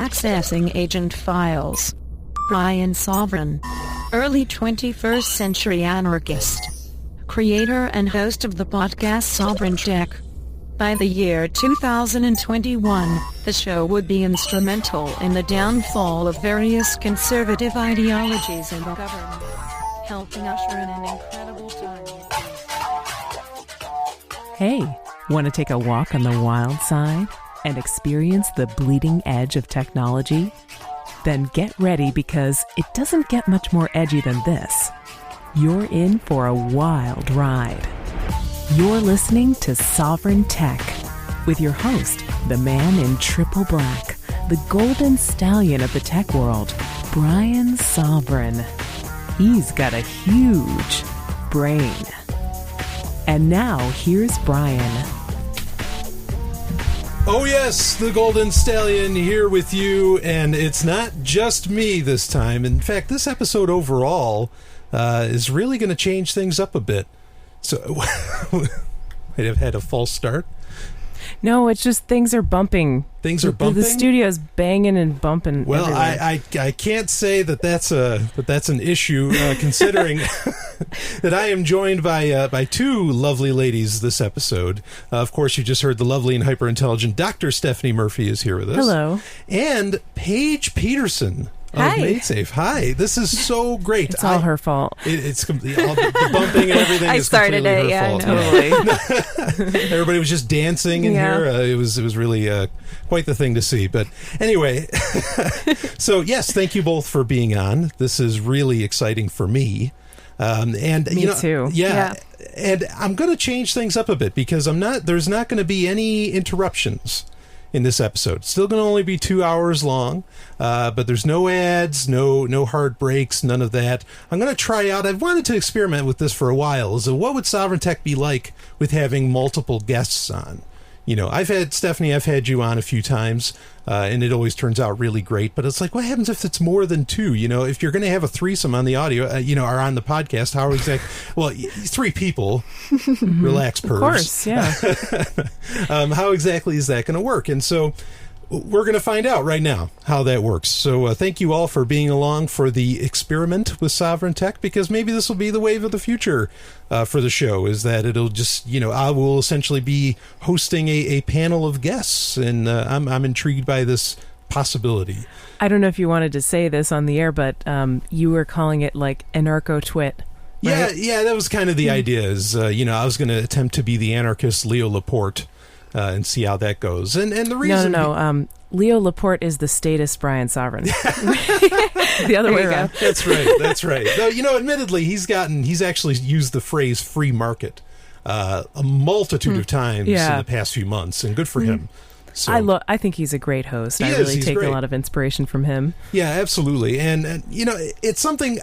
Accessing agent files. Brian Sovryn. Early 21st century anarchist. Creator and host of the podcast Sovryn Tech. By the year 2021, the show would be instrumental in the downfall of various conservative ideologies in the government, helping usher in an incredible time. Hey, want to take a walk on the wild side and experience the bleeding edge of technology? Then get ready, because it doesn't get much more edgy than this. You're in for a wild ride. You're listening to Sovryn Tech with your host, the man in triple black, the golden stallion of the tech world, Brian Sovryn. He's got a huge brain. And now here's Brian. Oh yes, the Golden Stallion here with you, and it's not just me this time. In fact, this episode overall is really going to change things up a bit. So, might have had a false start. No, it's just things are bumping. Things are bumping? The studio's banging and bumping. Well, everywhere. I can't say that's an issue, considering that I am joined by two lovely ladies this episode. Of course, you just heard the lovely and hyper-intelligent Dr. Stephanie Murphy is here with us. Hello. And Paige Peterson. Hi. Of MaidSafe. Hi. This is so great. It's all her fault. It's all the bumping and everything. I is started completely it, her yeah, fault. Totally. Everybody was just dancing in here. It was really quite the thing to see. But anyway, so yes, thank you both for being on. This is really exciting for me. And me too. Yeah. And I'm going to change things up a bit, because there's not going to be any interruptions in this episode. It's still going to only be 2 hours long, but there's no ads, no hard breaks, none of that. I'm going to try out, I've wanted to experiment with this for a while, is what would Sovryn Tech be like with having multiple guests on? You know, I've had you on a few times, and it always turns out really great, but it's like, what happens if it's more than two? You know, if you're going to have a threesome on the audio, or on the podcast, how exactly? Well, three people, relax, pervs. Of course, yeah. How exactly is that going to work? And so we're going to find out right now how that works. So thank you all for being along for the experiment with Sovryn Tech, because maybe this will be the wave of the future for the show, is that it'll just, I will essentially be hosting a panel of guests, and I'm intrigued by this possibility. I don't know if you wanted to say this on the air, but you were calling it like anarcho-twit. Right? Yeah, that was kind of the idea. Is I was going to attempt to be the anarchist Leo Laporte. And see how that goes. And the reason... No. Leo Laporte is the statist Brian Sovryn. The other way around. That's right. Though, admittedly, he's actually used the phrase free market a multitude of times in the past few months, and good for him. So, I think he's a great host. He's take great. a lot of inspiration from him. Yeah, absolutely. And it's something,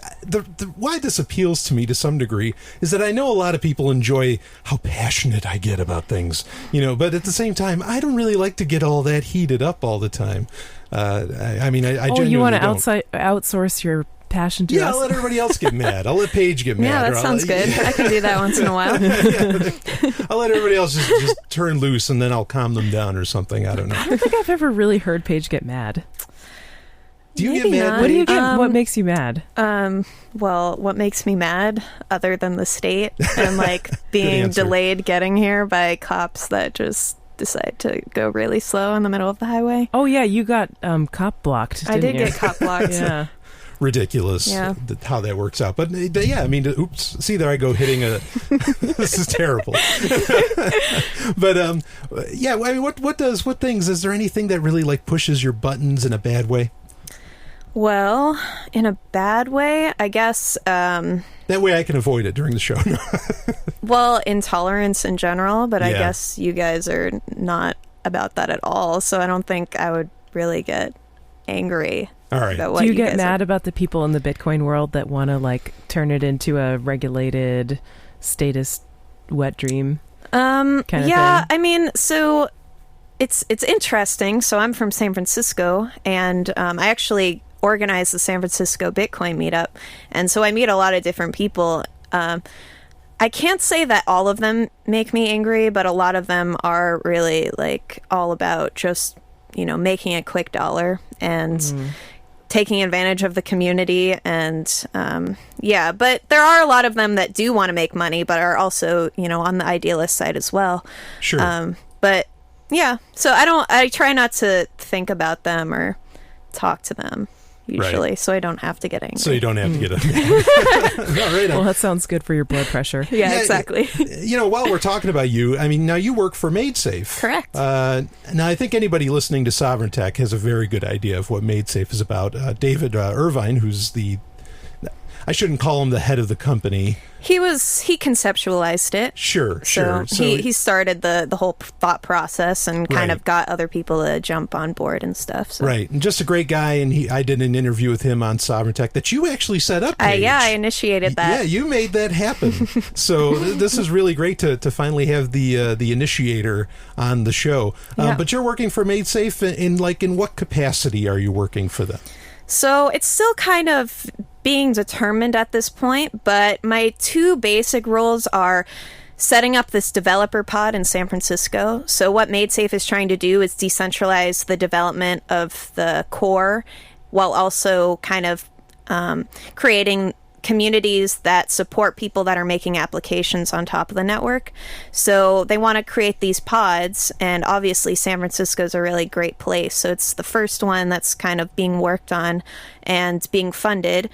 why this appeals to me to some degree is that I know a lot of people enjoy how passionate I get about things, but at the same time, I don't really like to get all that heated up all the time. I genuinely you want to don't. Outsource your passion to us? I'll let everybody else get mad. I'll let Paige get mad. Yeah, that sounds good. I can do that once in a while. I'll let everybody else just turn loose, and then I'll calm them down or something. I don't know. I don't think I've ever really heard Paige get mad. Do you get mad? What do you get? What makes you mad? Well, what makes me mad, other than the state and being delayed getting here by cops that just decide to go really slow in the middle of the highway. Oh yeah, you got cop blocked. I did you? get cop blocked. Yeah. Ridiculous how that works out, but yeah, oops, see, there I go hitting a this is terrible. But what things, is there anything that really pushes your buttons in a bad way? Well, in a bad way, I guess that way I can avoid it during the show. Well, intolerance in general, but I guess you guys are not about that at all, so I don't think I would really get angry. All right. Do you get mad about the people in the Bitcoin world that want to turn it into a regulated statist wet dream kind of thing? Yeah, so it's interesting. So I'm from San Francisco, and I actually organize the San Francisco Bitcoin meetup, and so I meet a lot of different people. I can't say that all of them make me angry, but a lot of them are really all about just making a quick dollar and taking advantage of the community. And but there are a lot of them that do want to make money, but are also, on the idealist side as well. Sure. But yeah, so I try not to think about them or talk to them usually, so I don't have to get angry. So you don't have to get angry. Well, that sounds good for your blood pressure. Yeah, exactly. While we're talking about you, I mean, now you work for MadeSafe. Correct. Now, I think anybody listening to Sovryn Tech has a very good idea of what MadeSafe is about. David Irvine, who's I shouldn't call him the head of the company. He conceptualized it. Sure. So he started the whole thought process and kind of got other people to jump on board and stuff. So. Right. And just a great guy. And I did an interview with him on Sovryn Tech that you actually set up, Paige. I initiated that. Yeah, you made that happen. So this is really great to finally have the initiator on the show. But you're working for MadeSafe in what capacity are you working for them? So it's still kind of being determined at this point, but my two basic roles are setting up this developer pod in San Francisco. So what MadeSafe is trying to do is decentralize the development of the core while also kind of creating communities that support people that are making applications on top of the network. So they want to create these pods, and obviously San Francisco is a really great place. So it's the first one that's kind of being worked on and being funded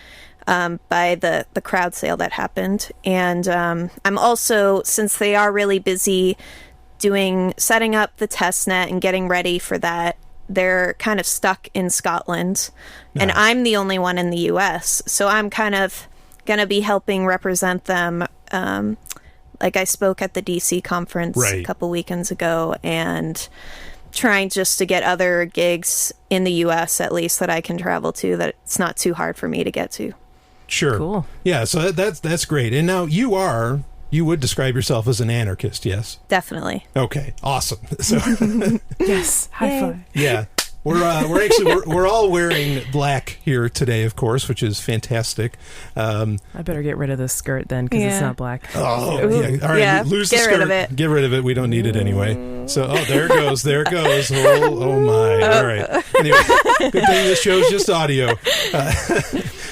by the crowd sale that happened. And I'm also, since they are really busy setting up the test net and getting ready for that, they're kind of stuck in Scotland. And I'm the only one in the US. So I'm kind of going to be helping represent them. Like I spoke at the DC conference a couple weekends ago, and trying just to get other gigs in the US at least that I can travel to, that it's not too hard for me to get to. Sure. Cool. Yeah, so that's great. And now you would describe yourself as an anarchist, yes? Definitely. Okay, awesome. So yes, high five. Yeah. We're all wearing black here today, of course, which is fantastic. I better get rid of this skirt then, because it's not black. Oh, yeah. All right, lose the skirt. Get rid of it. Get rid of it. We don't need it anyway. So, there it goes. There it goes. Oh my. All right. Anyway, good thing this show's just audio.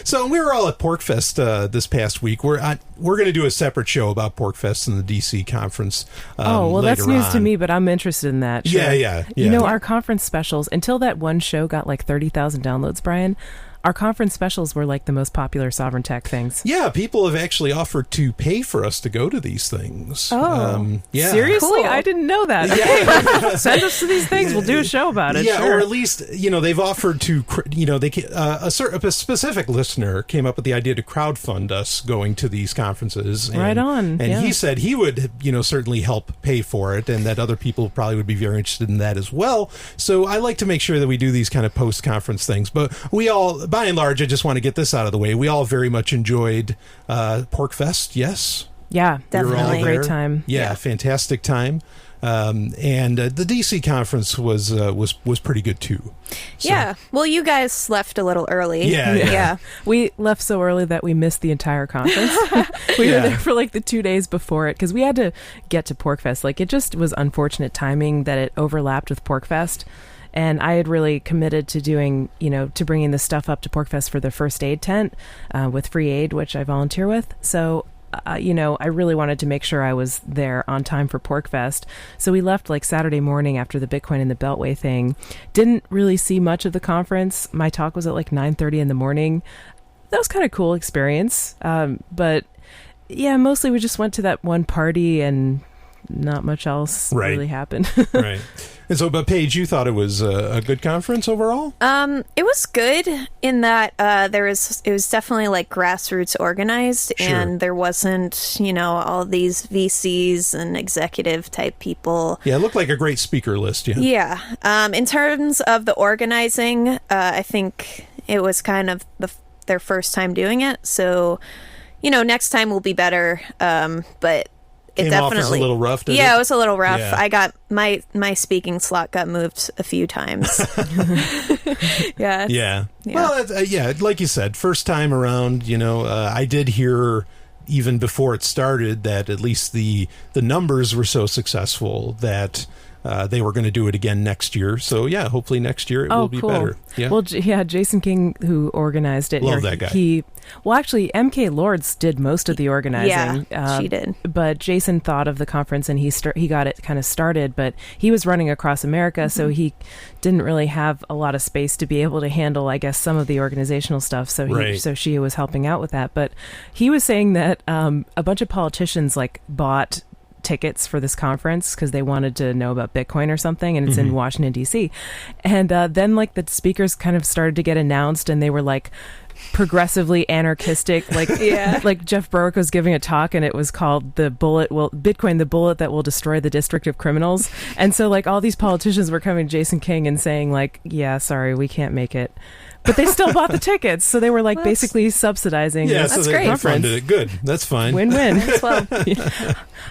So we were all at PorkFest this past week. We're going to do a separate show about PorkFest and the DC conference. That's news to me, but I'm interested in that. Sure. Yeah. Our conference specials, until that one show got like 30,000 downloads, Brian, our conference specials were like the most popular Sovryn Tech things. Yeah, people have actually offered to pay for us to go to these things. Oh, seriously? Cool. I didn't know that. Okay. Send us to these things. We'll do a show about it. Yeah, sure. Or at least, they've offered to, a specific listener came up with the idea to crowdfund us going to these conferences. Right on. And he said he would, certainly help pay for it, and that other people probably would be very interested in that as well. So I like to make sure that we do these kind of post-conference things. But we all, by and large, I just want to get this out of the way. We all very much enjoyed PorkFest, yes? Yeah, definitely. We Great time. Yeah, fantastic time. And the DC conference was pretty good too. So. Yeah. Well, you guys left a little early. Yeah. We left so early that we missed the entire conference. We were there for like the 2 days before it, because we had to get to PorkFest. Like, it just was unfortunate timing that it overlapped with PorkFest. And I had really committed to doing, to bringing the stuff up to PorkFest for the first aid tent with free aid, which I volunteer with. So, I really wanted to make sure I was there on time for PorkFest. So we left like Saturday morning after the Bitcoin and the Beltway thing. Didn't really see much of the conference. My talk was at like 9:30 in the morning. That was kind of cool experience. But yeah, mostly we just went to that one party and not much else really happened. Right. And so, but Paige, you thought it was a good conference overall? It was good in that it was definitely like grassroots organized, and there wasn't, all these VCs and executive type people. Yeah, it looked like a great speaker list. Yeah. In terms of the organizing, I think it was kind of their first time doing it. So, next time will be better. But it came definitely off as a little rough, did it? Yeah, it was a little rough. Yeah. I got my speaking slot got moved a few times. Yeah. Well, like you said, first time around, I did hear even before it started that at least the numbers were so successful that they were going to do it again next year. So yeah, hopefully next year it will be better. Yeah. Well, Jason King, who organized it, love that guy. Actually, MK Lords did most of the organizing. Yeah, she did. But Jason thought of the conference and he got it kind of started. But he was running across America, so he didn't really have a lot of space to be able to handle, I guess, some of the organizational stuff. So so she was helping out with that. But he was saying that a bunch of politicians bought tickets for this conference because they wanted to know about Bitcoin or something, and it's in Washington DC. And then the speakers kind of started to get announced, and they were progressively anarchistic, like Jeff Berwick was giving a talk, and it was called Bitcoin, the bullet that will destroy the District of Criminals. And so all these politicians were coming to Jason King and saying yeah, sorry, we can't make it. But they still bought the tickets, so they were basically subsidizing. Yeah, this so they funded it. Good, that's fine. Win-win. Well,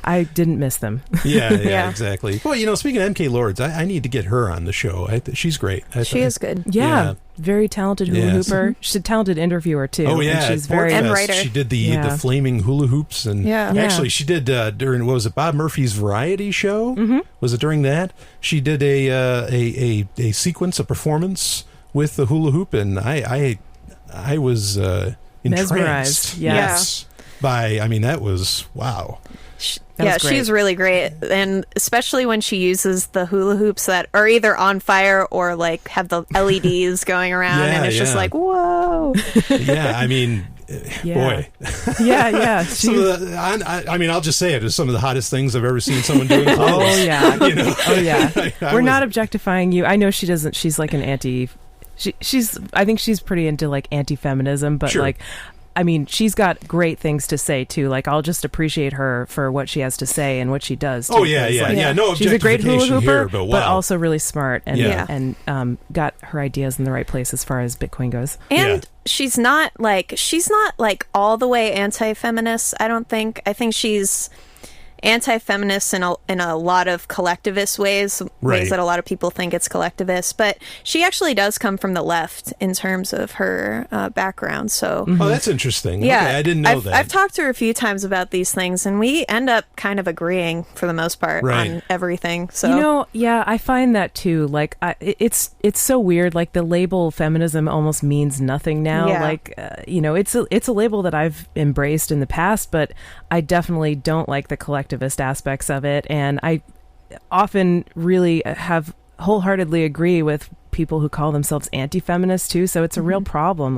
I didn't miss them. Yeah, exactly. Well, speaking of MK Lords, I need to get her on the show. She's great. She is good. Yeah. Very talented hula hooper. She's a talented interviewer too. Oh yeah, and she's very and writer. She did the flaming hula hoops, and actually she did during Bob Murphy's Variety show? Mm-hmm. Was it during that? She did a sequence, a performance with the hula hoop, and I was entranced. Mesmerized. Yes. That was wow. She's really great, and especially when she uses the hula hoops that are either on fire or have the LEDs going around, and it's just whoa. Yeah, boy. Yeah. I'll just say it is some of the hottest things I've ever seen someone do. Oh yeah. Oh yeah. We're not objectifying you. I know she doesn't. She's an anti. I think she's pretty into anti-feminism, but sure. She's got great things to say too. I'll just appreciate her for what she has to say and what she does. Too, oh yeah. No, she's a great hula hooper, here, but, wow. but also really smart and got her ideas in the right place as far as Bitcoin goes. And she's not all the way anti-feminist. I don't think. I think she's anti-feminist in a lot of collectivist ways that a lot of people think it's collectivist, but she actually does come from the left in terms of her background. So oh, that's interesting. Yeah, okay, I didn't know that. I've talked to her a few times about these things, and we end up kind of agreeing for the most part on everything. So I find that too. It's so weird. The label feminism almost means nothing now. It's a label that I've embraced in the past, but I definitely don't like the collectivist aspects of it, and I often really have wholeheartedly agree with people who call themselves anti-feminist too. So it's a real problem.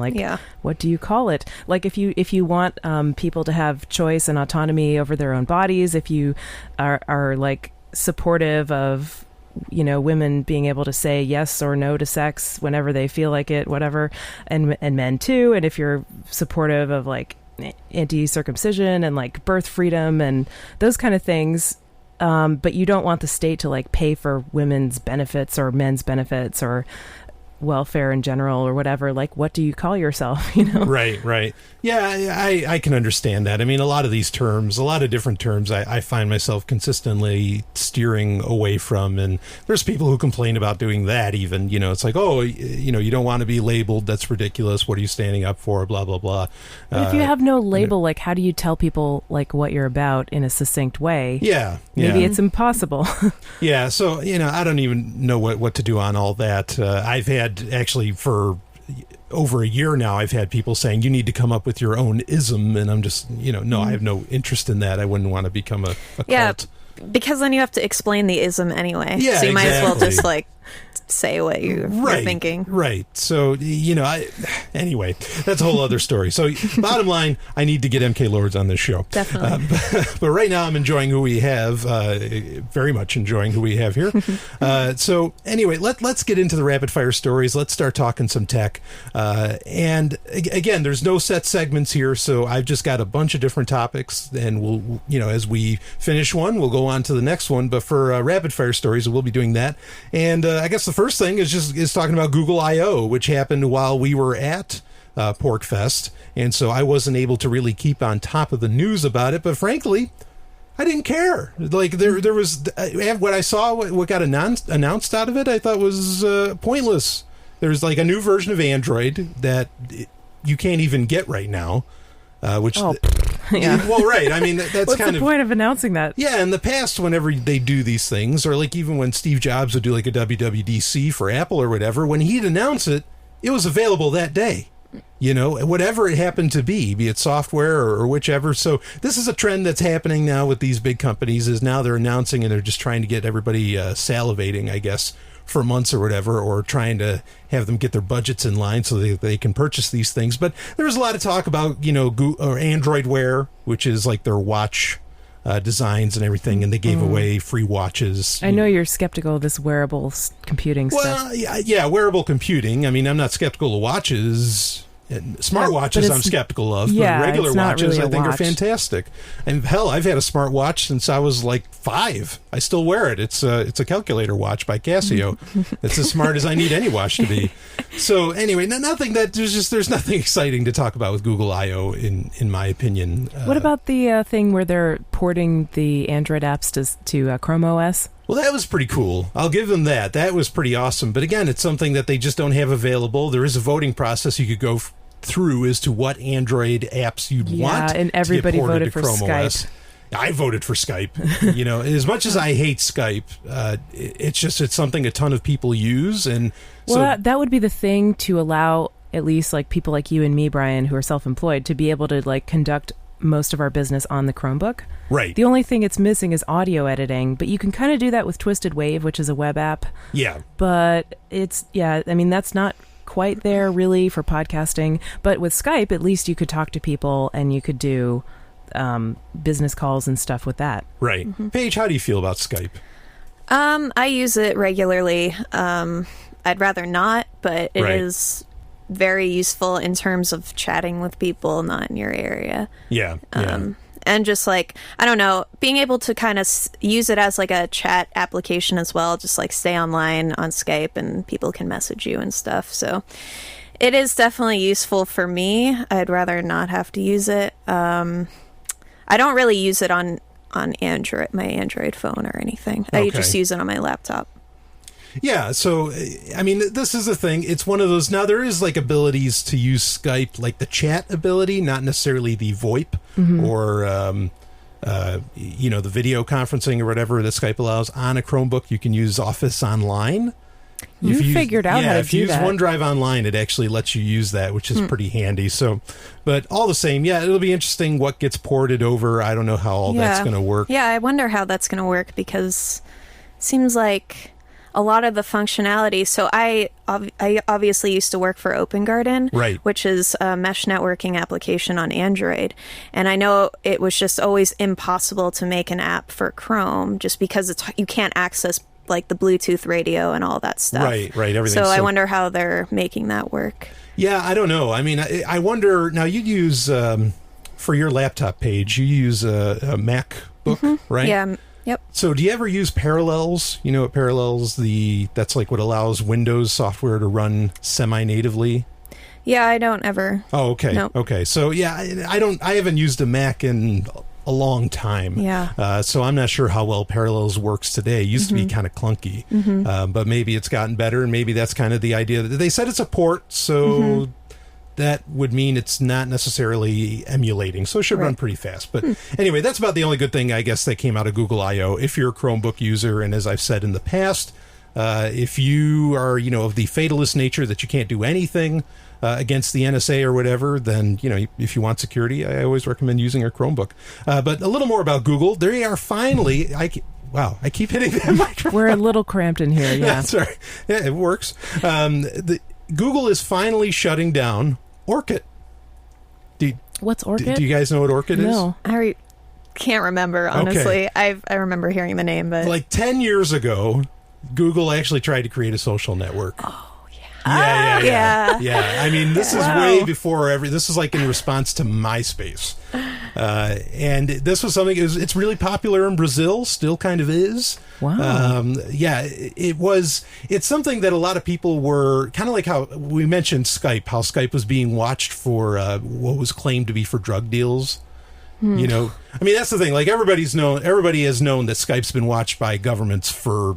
What do you call it? If you want people to have choice and autonomy over their own bodies, if you are supportive of women being able to say yes or no to sex whenever they feel like it, whatever, and men too, and if you're supportive of anti-circumcision and birth freedom and those kind of things, but you don't want the state to pay for women's benefits or men's benefits or welfare in general or whatever. What do you call yourself? Right. Yeah, I can understand that. A lot of these terms, a lot of different terms, I find myself consistently steering away from, and there's people who complain about doing that even. It's you don't want to be labeled, that's ridiculous, what are you standing up for, blah blah blah. But if you have no label, how do you tell people what you're about in a succinct way? Maybe it's impossible. Yeah, so I don't even know what to do on all that. I've had actually for over a year now, I've had people saying you need to come up with your own ism, and I'm just no, I have no interest in that. I wouldn't want to become a cult. Because then you have to explain the ism anyway. Yeah, so you might as well just say what you're thinking. Right. So, anyway, that's a whole other story. So, bottom line, I need to get MK Lords on this show. Definitely. But right now, I'm enjoying who we have, very much enjoying who we have here. So, anyway, let's get into the rapid fire stories. Let's start talking some tech. And again, there's no set segments here, so I've just got a bunch of different topics, and we'll, as we finish one, we'll go on to the next one. But for rapid fire stories, we'll be doing that. And I guess the first thing is talking about Google I/O, which happened while we were at PorcFest, and so I wasn't able to really keep on top of the news about it. But frankly, I didn't care. There was what I saw, what got announced out of it, I thought was pointless. There's a new version of Android that you can't even get right now, which Yeah. Well, right. I mean, that's What's kind the of point of announcing that? Yeah, in the past, whenever they do these things, or like even when Steve Jobs would do like a WWDC for Apple or whatever, when he'd announce it, it was available that day. You know, whatever it happened to be it software or whichever. So this is a trend that's happening now with these big companies, is now they're announcing and they're just trying to get everybody salivating, I guess, for months or whatever, or trying to have them get their budgets in line so they can purchase these things. But there's a lot of talk about, or Android Wear, which is like their watch designs and everything, and they gave away free watches. I know you're skeptical of this wearable computing stuff. Well, yeah, wearable computing. I mean, I'm not skeptical of watches. Smartwatches I'm skeptical of, but regular watches I think are fantastic. And hell, I've had a smartwatch since I was like 5. I still wear it. It's a calculator watch by Casio. It's as smart as I need any watch to be. So anyway, there's nothing exciting to talk about with Google I/O in my opinion. What about the thing where they're porting the Android apps to Chrome OS? Well, that was pretty cool. I'll give them that. That was pretty awesome. But again, it's something that they just don't have available. There is a voting process you could go through as to what Android apps you'd want. And everybody to get ported voted for to Chrome Skype. OS. I voted for Skype. As much as I hate Skype, it's something a ton of people use, and that would be the thing to allow at least like people like you and me, Brian, who are self-employed, to be able to like conduct most of our business on the Chromebook. Right. The only thing it's missing is audio editing, but you can kind of do that with Twisted Wave, which is a web app. Yeah. But that's not quite there really for podcasting. But with Skype, at least you could talk to people and you could do business calls and stuff with that. Right. Mm-hmm. Paige, how do you feel about Skype? I use it regularly. I'd rather not, but it is very useful in terms of chatting with people not in your area. Yeah. And just like, I don't know, being able to kind of use it as like a chat application as well, just like stay online on Skype and people can message you and stuff. So it is definitely useful for me. I'd rather not have to use it. I don't really use it on Android, my Android phone or anything. I just use it on my laptop. Yeah, so, I mean, this is the thing. It's one of those... Now, there is, like, abilities to use Skype, like the chat ability, not necessarily the VoIP or, the video conferencing or whatever that Skype allows. On a Chromebook, you can use Office Online. You figured out how to do that. If you use OneDrive Online, it actually lets you use that, which is pretty handy. So, but all the same, it'll be interesting what gets ported over. I don't know how all that's going to work. Yeah, I wonder how that's going to work because it seems like... a lot of the functionality. So I obviously used to work for Open Garden, which is a mesh networking application on Android. And I know it was just always impossible to make an app for Chrome just because you can't access like the Bluetooth radio and all that stuff. Right, everything. So I wonder how they're making that work. Yeah, I don't know. I mean, I wonder, now you use, for your laptop Page, you use a MacBook, right? Yeah. Yep. So do you ever use Parallels? You know what Parallels, that's like what allows Windows software to run semi-natively? Yeah, I don't ever. Oh, okay. Nope. Okay. So yeah, I haven't used a Mac in a long time. Yeah. So I'm not sure how well Parallels works today. It used to be kind of clunky, but maybe it's gotten better, and maybe that's kind of the idea. They said it's a port, so that would mean it's not necessarily emulating, so it should run pretty fast. But anyway, that's about the only good thing, I guess, that came out of Google I/O. If you're a Chromebook user, and as I've said in the past, if you are, of the fatalist nature that you can't do anything against the NSA or whatever, then, if you want security, I always recommend using a Chromebook. But a little more about Google. They are finally... Wow, I keep hitting that microphone. We're a little cramped in here, yeah. Sorry. Yeah, it works. Google is finally shutting down Orkut. What's Orkut? Do you guys know what Orkut is? No. I can't remember, honestly. I remember hearing the name, but... Like 10 years ago, Google actually tried to create a social network. Oh, yeah. I mean, this is way before this is like in response to MySpace. And this was something, it's really popular in Brazil, still kind of is. Wow. It's something that a lot of people were, kind of like how we mentioned Skype, how Skype was being watched for what was claimed to be for drug deals. You know, I mean, that's the thing. Like everybody has known that Skype's been watched by governments for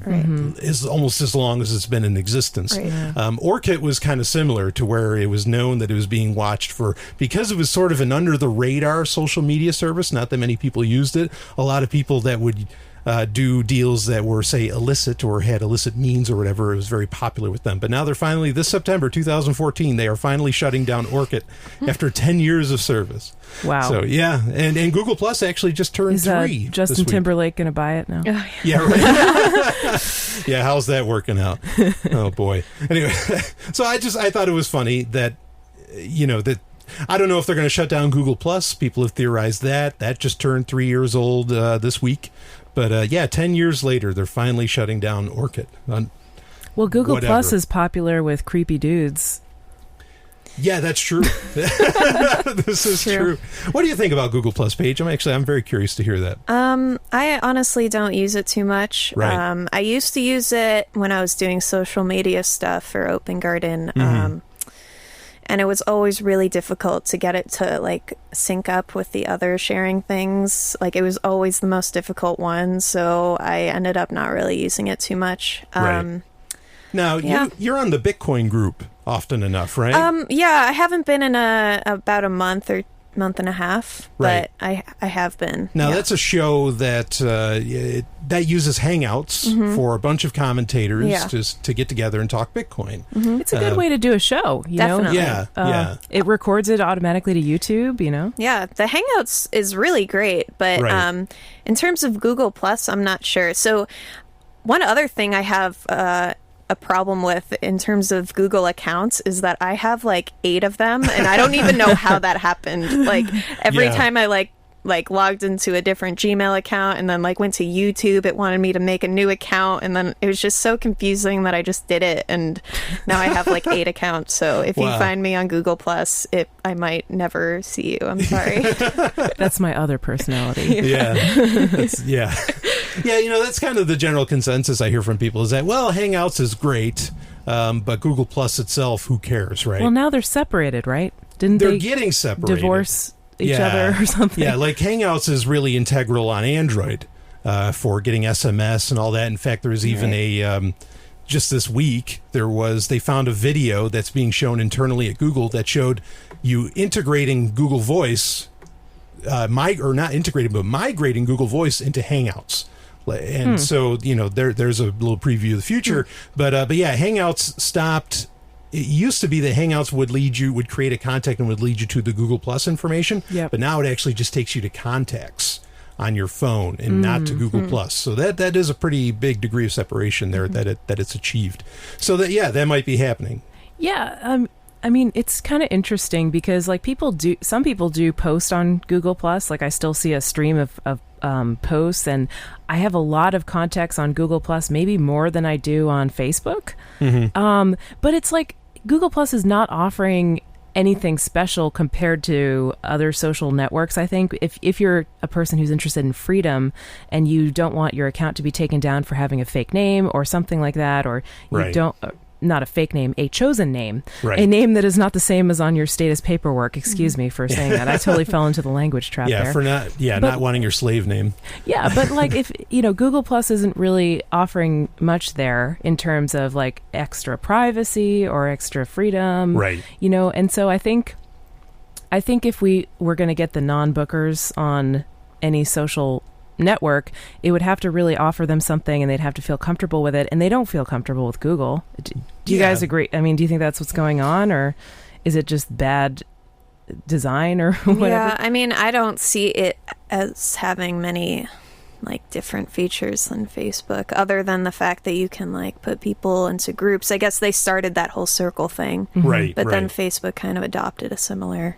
is almost as long as it's been in existence. Right. Yeah. Orkut was kind of similar to where it was known that it was being watched because it was sort of an under the radar social media service. Not that many people used it. A lot of people that would do deals that were, say, illicit or had illicit means or whatever. It was very popular with them. But now they're finally, this September 2014, they are finally shutting down Orkut after 10 years of service. Wow. So, yeah. And Google Plus actually just turned 3. Justin Timberlake going to buy it now? Yeah, right. Yeah, how's that working out? Oh, boy. Anyway, so I thought it was funny that, you know, that I don't know if they're going to shut down Google Plus. People have theorized that. That just turned 3 years old this week. But, 10 years later, they're finally shutting down Orkut. Well, Google Plus is popular with creepy dudes. Yeah, that's true. This is true. What do you think about Google Plus, Paige? I'm very curious to hear that. I honestly don't use it too much. Right. I used to use it when I was doing social media stuff for Open Garden. And it was always really difficult to get it to like sync up with the other sharing things. Like it was always the most difficult one. So I ended up not really using it too much. Right. Now, you're on the Bitcoin group often enough, right? Yeah, I haven't been in about a month or month and a half, but I have been. Now, that's a show that that uses Hangouts for a bunch of commentators just to get together and talk Bitcoin. It's a good way to do a show, you know? Yeah. It records it automatically to YouTube, you know? Yeah, the Hangouts is really great, but in terms of Google Plus, I'm not sure. So one other thing I have a problem with in terms of Google accounts is that I have like 8 of them and I don't even know how that happened. Like every time I like logged into a different Gmail account and then like went to YouTube, it wanted me to make a new account, and then it was just so confusing that I just did it, and now I have like 8 accounts. So if you find me on Google Plus, I might never see you. I'm sorry. That's my other personality. Yeah, you know, that's kind of the general consensus I hear from people is that, well, Hangouts is great, but Google Plus itself, who cares, right? Well, now they're separated, right? Didn't they're they getting separated? Divorce each other or something? Yeah, like Hangouts is really integral on Android for getting SMS and all that. In fact, there was even a just this week they found a video that's being shown internally at Google that showed you integrating Google Voice, migrating Google Voice into Hangouts. And so, you know, there's a little preview of the future. But Hangouts stopped. It used to be that Hangouts would create a contact and would lead you to the Google Plus information. Yep. But now it actually just takes you to contacts on your phone and not to Google Plus. So that is a pretty big degree of separation there that it's achieved. So that might be happening. Yeah. I mean, it's kind of interesting because like some people do post on Google Plus. Like I still see a stream of posts, and I have a lot of contacts on Google Plus, maybe more than I do on Facebook. But it's like Google Plus is not offering anything special compared to other social networks. I think if you're a person who's interested in freedom and you don't want your account to be taken down for having a fake name or something like that, or you don't... not a fake name, a chosen name, a name that is not the same as on your status paperwork. Excuse me for saying that. I totally fell into the language trap there. For not wanting your slave name. Yeah, but like if, you know, Google Plus isn't really offering much there in terms of like extra privacy or extra freedom. Right. You know, and so I think if we were going to get the non-bookers on any social network, it would have to really offer them something and they'd have to feel comfortable with it, and they don't feel comfortable with Google. Do you guys agree? I mean, do you think that's what's going on, or is it just bad design or whatever? Yeah, I mean, I don't see it as having many like different features than Facebook, other than the fact that you can like put people into groups. I guess they started that whole circle thing, but then Facebook kind of adopted a similar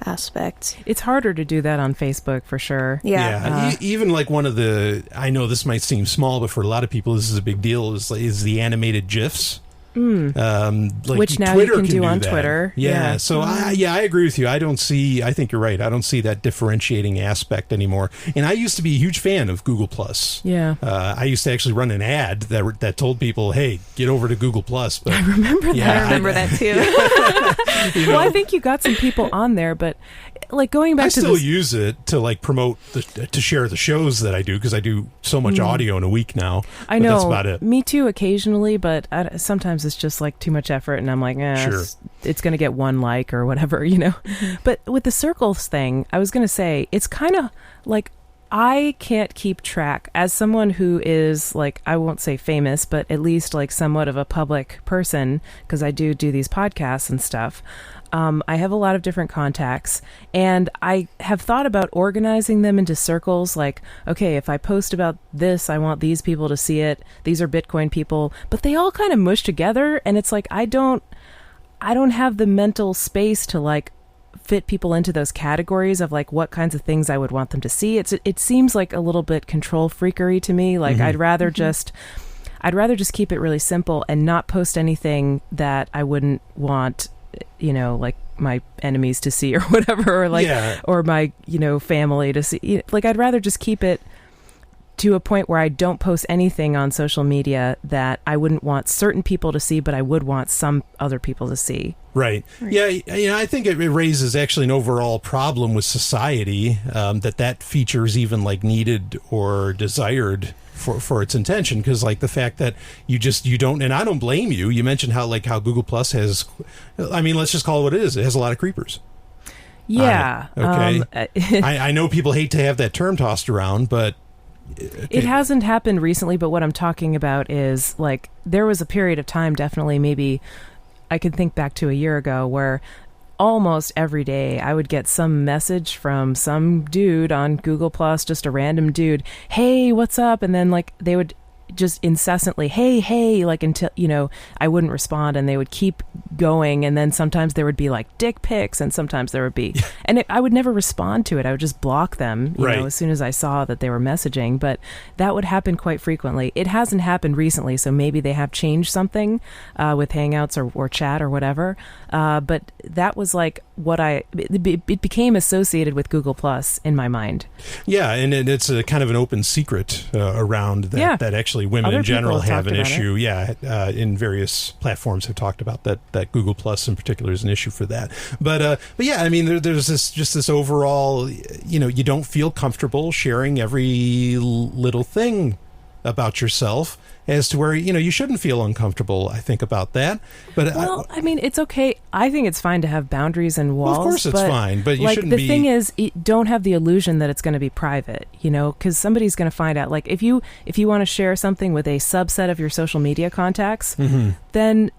aspect. It's harder to do that on Facebook for sure. Even like one of the, I know this might seem small, but for a lot of people this is a big deal, is the animated GIFs. Like which now Twitter you can do on that. Twitter. So I agree with you. I think you're right. I don't see that differentiating aspect anymore. And I used to be a huge fan of Google Plus. I used to actually run an ad that told people, hey, get over to Google Plus. But I remember that. I remember that too. Well, I think you got some people on there, but like going back I to still this, use it to like promote to share the shows that I do because I do so much audio in a week now. I But know. that's about it. Me too, occasionally, but sometimes it's just like too much effort, and I'm like, Sure. it's going to get one like or whatever, you know. But with the circles thing, I was going to say it's kind of like I can't keep track as someone who is like, I won't say famous, but at least like somewhat of a public person because I do these podcasts and stuff. I have a lot of different contacts, and I have thought about organizing them into circles. Like, okay, if I post about this, I want these people to see it. These are Bitcoin people, but they all kind of mush together, and it's like I don't have the mental space to like fit people into those categories of like what kinds of things I would want them to see. It seems like a little bit control freakery to me. Like I'd rather just keep it really simple and not post anything that I wouldn't want, you know, like my enemies to see or whatever, or like, or my, you know, family to see. Like, I'd rather just keep it to a point where I don't post anything on social media that I wouldn't want certain people to see, but I would want some other people to see. Right. Yeah, you know, I think it raises actually an overall problem with society, that feature is even like needed or desired for its intention, because like the fact that you don't, and I don't blame you. You mentioned how Google Plus has, I mean, let's just call it what it is. It has a lot of creepers. Yeah. Okay. I know people hate to have that term tossed around, but it hasn't happened recently. But what I'm talking about is like there was a period of time, definitely, maybe I could think back to a year ago, where almost every day I would get some message from some dude on Google Plus, just a random dude. Hey, what's up? And then like they would just incessantly, hey, like until, you know, I wouldn't respond, and they would keep going. And then sometimes there would be like dick pics, and sometimes there would be, and I would never respond to it. I would just block them, you know, as soon as I saw that they were messaging. But that would happen quite frequently. It hasn't happened recently, so maybe they have changed something with Hangouts or chat or whatever. But that was like what it became associated with Google Plus in my mind. Yeah, and it's a kind of an open secret around that, that actually women Other in general people have an issue. it. In various platforms have talked about that Google Plus in particular is an issue for that. But yeah, I mean, there's this overall, you know, you don't feel comfortable sharing every little thing about yourself, as to where, you know, you shouldn't feel uncomfortable, I think, about that. But I mean, it's okay. I think it's fine to have boundaries and walls. Well, of course it's fine, but you like, shouldn't the be... thing is, don't have the illusion that it's going to be private, you know, because somebody's going to find out. Like, if you want to share something with a subset of your social media contacts, then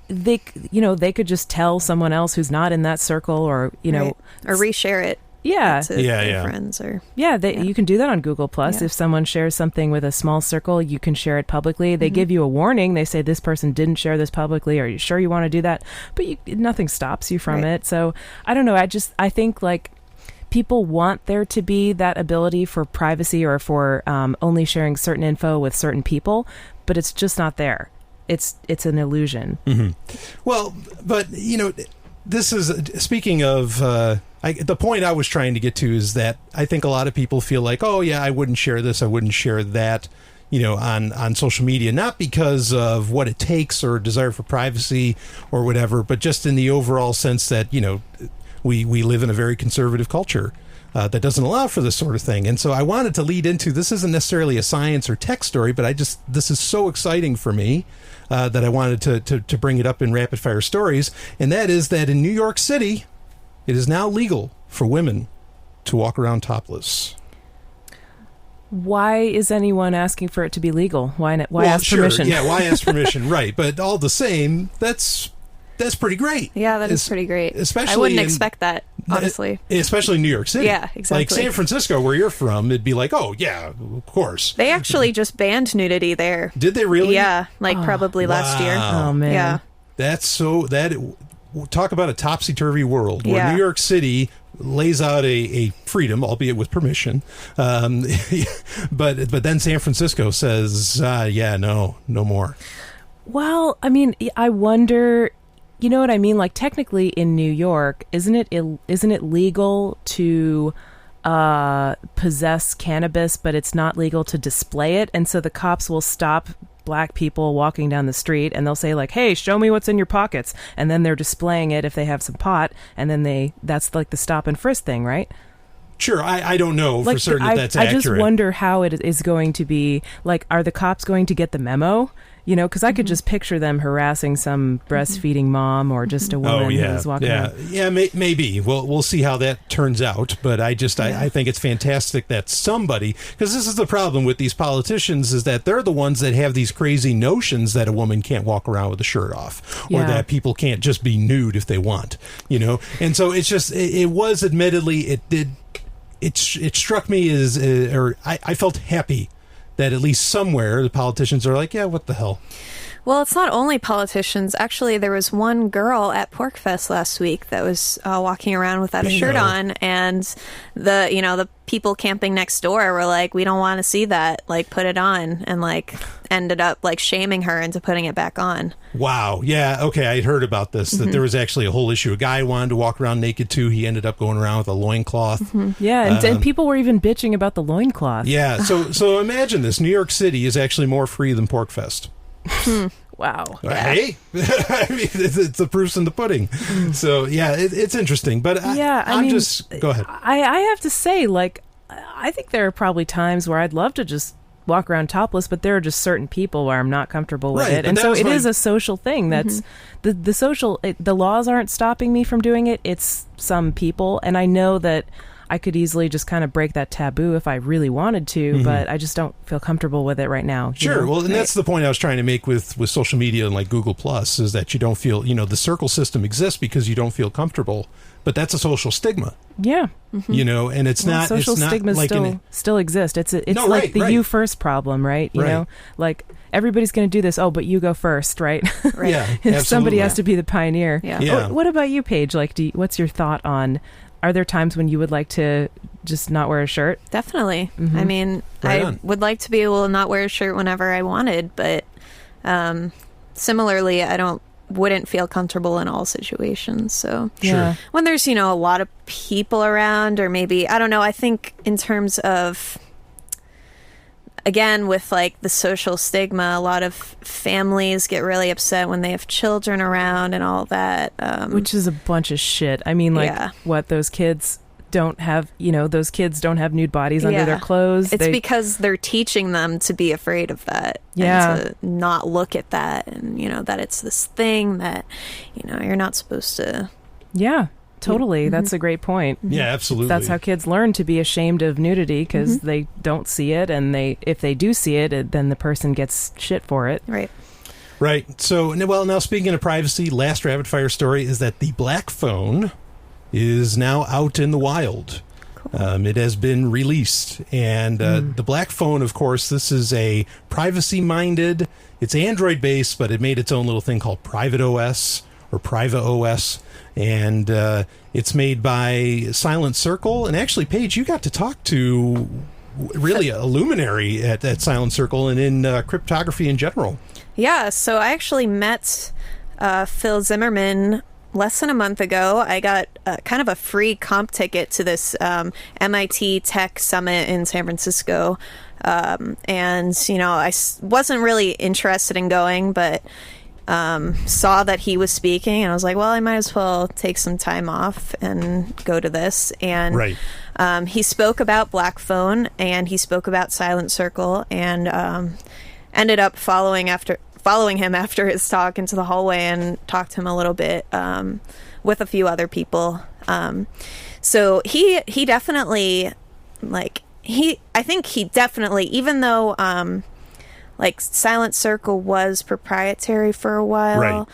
they could just tell someone else who's not in that circle, or, you know... Or reshare it. Yeah. To their friends, or you can do that on Google Plus. If someone shares something with a small circle, you can share it publicly. They give you a warning. They say this person didn't share this publicly. Are you sure you want to do that? But nothing stops you from it. So I don't know. I think like people want there to be that ability for privacy, or for only sharing certain info with certain people, but it's just not there. It's an illusion. Well, but you know, this is speaking of. The point I was trying to get to is that I think a lot of people feel like, oh yeah, I wouldn't share this, I wouldn't share that, you know, on social media, not because of what it takes or desire for privacy or whatever, but just in the overall sense that, you know, we live in a very conservative culture that doesn't allow for this sort of thing. And so I wanted to lead into, this isn't necessarily a science or tech story, but this is so exciting for me that I wanted to bring it up in Rapid Fire Stories, and that is that in New York City, it is now legal for women to walk around topless. Why is anyone asking for it to be legal? Why ask permission? Yeah, why ask permission? Right, but all the same, that's pretty great. Yeah, that is pretty great. Especially I wouldn't expect that, honestly. Especially in New York City. Yeah, exactly. Like San Francisco, where you're from, it'd be like, oh yeah, of course. They actually just banned nudity there. Did they really? Yeah, probably last year. Oh man. Yeah. That's talk about a topsy-turvy world where New York City lays out a freedom, albeit with permission, but then San Francisco says, no more. Well, I mean, I wonder, you know what I mean? Like, technically in New York, isn't it legal to possess cannabis, but it's not legal to display it, and so the cops will stop black people walking down the street, and they'll say like, "Hey, show me what's in your pockets," and then they're displaying it if they have some pot, and then that's like the stop and frisk thing, right? Sure, I don't know for certain if that's accurate. I just wonder how it is going to be. Like, are the cops going to get the memo? You know, because I could just picture them harassing some breastfeeding mom or just a woman who's walking around. Yeah, maybe. We'll see how that turns out. But I think it's fantastic that somebody, because this is the problem with these politicians, is that they're the ones that have these crazy notions that a woman can't walk around with a shirt off, or that people can't just be nude if they want, you know. And so it's just, it was admittedly, it struck me as, or I felt happy that at least somewhere the politicians are like, yeah, what the hell? Well, it's not only politicians. Actually, there was one girl at PorkFest last week that was walking around without a shirt on, and the people camping next door were like, "We don't want to see that. Like, put it on," and like ended up like shaming her into putting it back on. Wow. Yeah. Okay. I had heard about this. That there was actually a whole issue. A guy wanted to walk around naked too. He ended up going around with a loincloth. Yeah, and people were even bitching about the loincloth. Yeah. So imagine this: New York City is actually more free than PorkFest. Wow. Hey, I mean, it's the proof's in the pudding. So yeah, it's interesting. But I mean, just go ahead. I have to say, like, I think there are probably times where I'd love to just walk around topless, but there are just certain people where I'm not comfortable with it, and so it is a social thing. That's the laws aren't stopping me from doing it. It's some people, and I know that I could easily just kind of break that taboo if I really wanted to, but I just don't feel comfortable with it right now. Sure. Well, and that's the point I was trying to make with social media and like Google Plus, is that you don't feel, the circle system exists because you don't feel comfortable, but that's a social stigma. Yeah. And it's not social stigmas like still exist. It's like the you first problem, right? You know, like everybody's going to do this. Oh, but you go first, right? Right. Yeah. Somebody has to be the pioneer. Yeah. What about you, Paige? Like, what's your thought on? Are there times when you would like to just not wear a shirt? Definitely. I mean, I would like to be able to not wear a shirt whenever I wanted, but similarly, wouldn't feel comfortable in all situations. So when there's, a lot of people around, or maybe, I don't know, I think in terms of, again, with like the social stigma, a lot of families get really upset when they have children around and all that. Which is a bunch of shit. I mean, like, what, those kids don't have, those kids don't have nude bodies under their clothes. It's because they're teaching them to be afraid of that. And to not look at that, and, that it's this thing that, you're not supposed to. Yeah. Totally. That's a great point. Yeah, absolutely. That's how kids learn to be ashamed of nudity, because they don't see it, and if they do see it, then the person gets shit for it. Right. So, now speaking of privacy, last rapid fire story is that the Blackphone is now out in the wild. Cool. It has been released, and the Blackphone, of course, this is a privacy-minded, it's Android-based, but it made its own little thing called Private OS, or Private OS. And it's made by Silent Circle. And actually, Paige, you got to talk to really a luminary at Silent Circle and in cryptography in general. Yeah, so I actually met Phil Zimmerman less than a month ago. I got kind of a free comp ticket to this MIT Tech Summit in San Francisco. And, I wasn't really interested in going, but saw that he was speaking, and I was like, well, I might as well take some time off and go to this. And he spoke about Blackphone, and he spoke about Silent Circle, and ended up following him after his talk into the hallway and talked to him a little bit with a few other people. So he definitely, I think he definitely, even though like Silent Circle was proprietary for a while,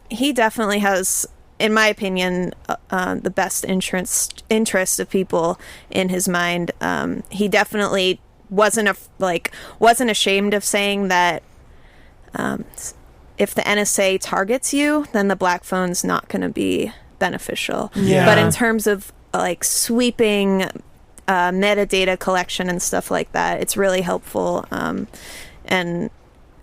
he definitely has, in my opinion, the best interest of people in his mind. He definitely wasn't ashamed of saying that if the NSA targets you, then the Blackphone's not going to be beneficial. But in terms of like sweeping metadata collection and stuff like that, it's really helpful, and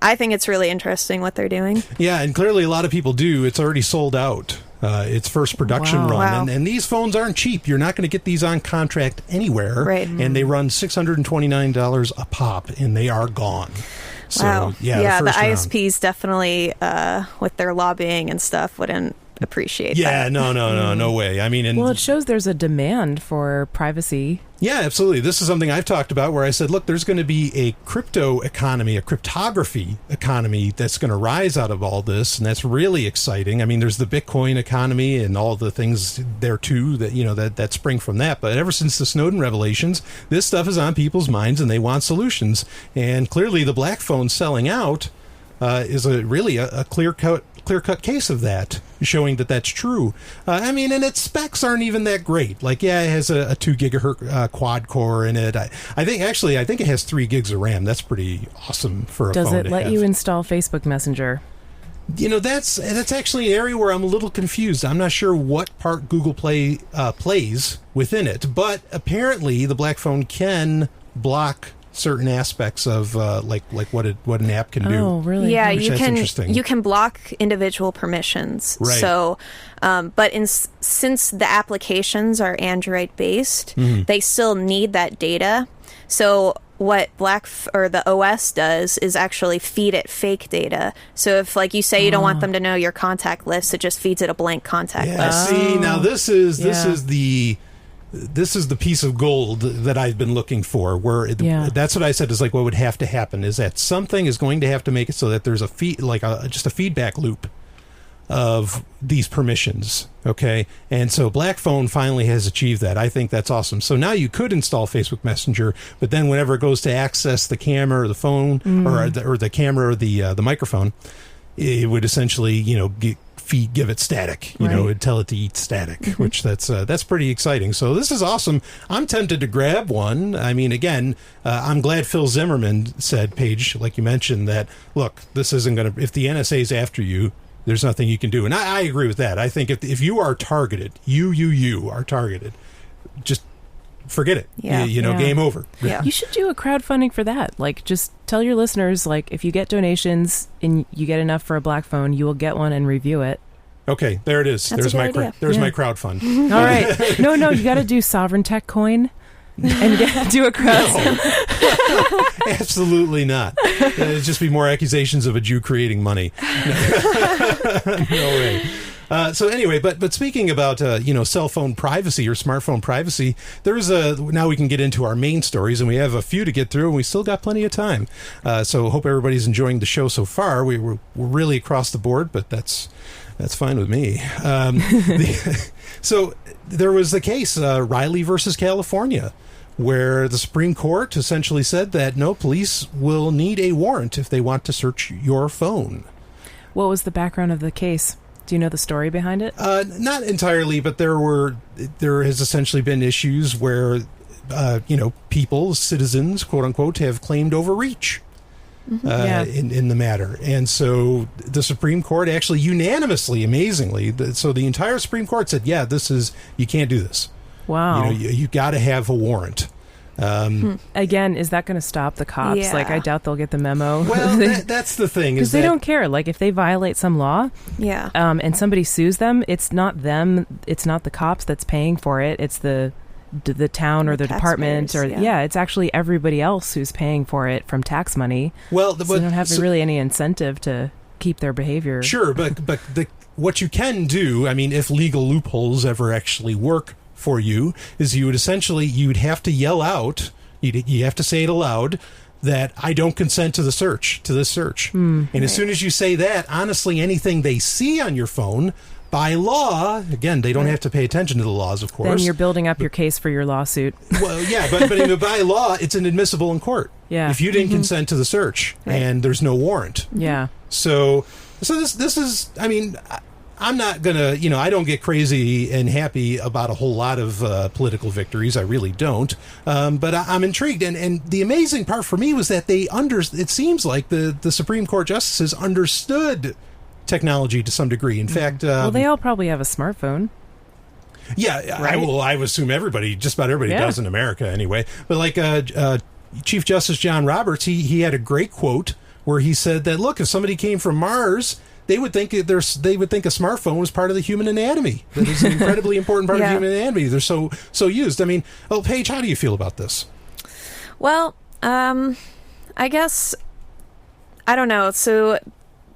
I think it's really interesting what they're doing. Yeah, and clearly a lot of people do. It's already sold out, its first production run. And these phones aren't cheap. You're not going to get these on contract anywhere, and they run $629 a pop, and they are gone. So, wow. yeah, The first round. ISPs definitely, with their lobbying and stuff, wouldn't appreciate that. Yeah, no way. I mean, Well, it shows there's a demand for privacy. Yeah, absolutely. This is something I've talked about where I said, look, there's going to be a crypto economy, a cryptography economy that's going to rise out of all this, and that's really exciting. I mean, there's the Bitcoin economy and all the things there too that spring from that. But ever since the Snowden revelations, this stuff is on people's minds and they want solutions. And clearly, the Blackphone selling out is really a clear-cut case of that, showing that that's true. I mean, and its specs aren't even that great. Like, yeah, it has a 2 gigahertz quad core in it. I think it has 3 gigs of RAM. That's pretty awesome for a phone to have. Does it let you install Facebook Messenger? That's actually an area where I'm a little confused. I'm not sure what part Google Play plays within it, but apparently the Blackphone can block certain aspects of like what an app can do. Oh, really? Yeah, Interesting. you can block individual permissions. Right. So, but since the applications are Android based, they still need that data. So what the OS does is actually feed it fake data. So if, like you say, you don't want them to know your contact list, it just feeds it a blank contact list. See, now this is the piece of gold that I've been looking for, where that's what I said is like what would have to happen is that something is going to have to make it so that there's just a feedback loop of these permissions. Okay. And so Blackphone finally has achieved that. I think that's awesome. So now you could install Facebook Messenger, but then whenever it goes to access the camera or the phone or the camera or the microphone, it would essentially, give it static, it'd tell it to eat static, which that's pretty exciting. So this is awesome. I'm tempted to grab one. I mean, again, I'm glad Phil Zimmerman said, Paige, like you mentioned, that, look, this isn't going to, if the NSA's after you, there's nothing you can do. And I agree with that. I think if you are targeted, you are targeted, just forget it. Yeah. Game over. Yeah. You should do a crowdfunding for that. Like, just tell your listeners, like, if you get donations and you get enough for a Blackphone, you will get one and review it. Okay, there it is. That's There's my idea. crowdfund. All right. No, you got to do Sovryn Tech Coin and do a crowdfunding. Absolutely not. It'd just be more accusations of a Jew creating money. No way. So anyway, but speaking about cell phone privacy or smartphone privacy, now we can get into our main stories, and we have a few to get through, and we still got plenty of time. So hope everybody's enjoying the show so far. We're really across the board, but that's fine with me. So there was the case Riley versus California, where the Supreme Court essentially said that no, police will need a warrant if they want to search your phone. What was the background of the case? Do you know the story behind it? Not entirely, but there has essentially been issues where, people, citizens, quote unquote, have claimed overreach in the matter. And so the Supreme Court actually unanimously, amazingly, so the entire Supreme Court said, yeah, you can't do this. Wow. You got to have a warrant. Again, is that going to stop the cops? Yeah. Like, I doubt they'll get the memo. Well, that's the thing. Because they don't care. Like, if they violate some law and somebody sues them, it's not them, it's not the cops that's paying for it. It's the town or the department. Or it's actually everybody else who's paying for it from tax money. Well, so they don't have really any incentive to keep their behavior. Sure, but what you can do, I mean, if legal loopholes ever actually work for you, is you'd have to yell out, you have to say it aloud, that I don't consent to this search. And as soon as you say that, honestly, anything they see on your phone, by law, again, they don't have to pay attention to the laws, of course. Then you're building up your case for your lawsuit. Well, yeah, but by law, it's inadmissible in court. Yeah. If you didn't consent to the search and there's no warrant. Yeah. So this is, I mean, I'm not going to, I don't get crazy and happy about a whole lot of political victories. I really don't. But I'm intrigued. And the amazing part for me was that it seems like the Supreme Court justices understood technology to some degree. In fact... well, they all probably have a smartphone. Yeah, right? I would assume just about everybody does in America anyway. But like Chief Justice John Roberts, he had a great quote where he said that, look, if somebody came from Mars... They would think a smartphone was part of the human anatomy. That is an incredibly important part of human anatomy. They're so used. I mean, Paige, how do you feel about this? Well, I guess I don't know. So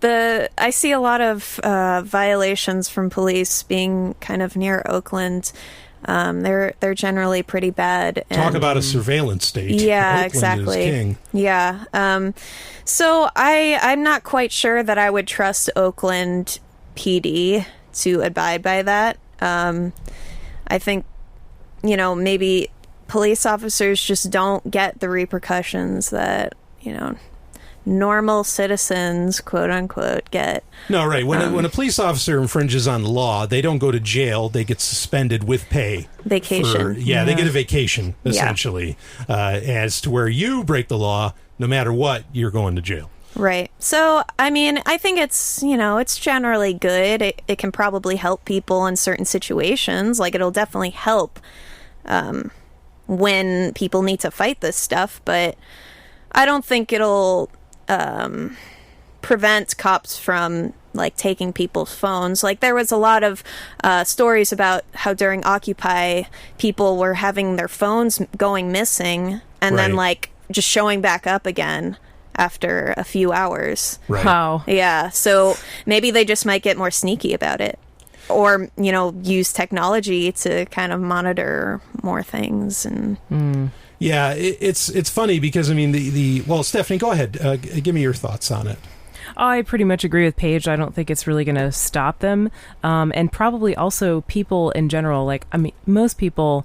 I see a lot of violations from police being kind of near Oakland. They're generally pretty bad. Talk about a surveillance state. Yeah, Oakland exactly. Is king. Yeah. So I'm not quite sure that I would trust Oakland PD to abide by that. I think, maybe police officers just don't get the repercussions that, normal citizens, quote unquote, get. No, right. When a police officer infringes on the law, they don't go to jail. They get suspended with pay. Vacation. They get a vacation, essentially. As to where you break the law, no matter what, you're going to jail. Right. So, I mean, I think it's, it's generally good. It can probably help people in certain situations. Like, it'll definitely help when people need to fight this stuff. But I don't think it'll prevent cops from, like, taking people's phones. Like, there was a lot of stories about how during Occupy, people were having their phones going missing and then, like, just showing back up again after a few hours. Right. Wow. Yeah, so maybe they just might get more sneaky about it, or use technology to kind of monitor more things. And yeah, it's funny because I mean well, Stephanie, go ahead, give me your thoughts on it. I pretty much agree with Paige. I don't think it's really going to stop them, and probably also people in general. Like, I mean, most people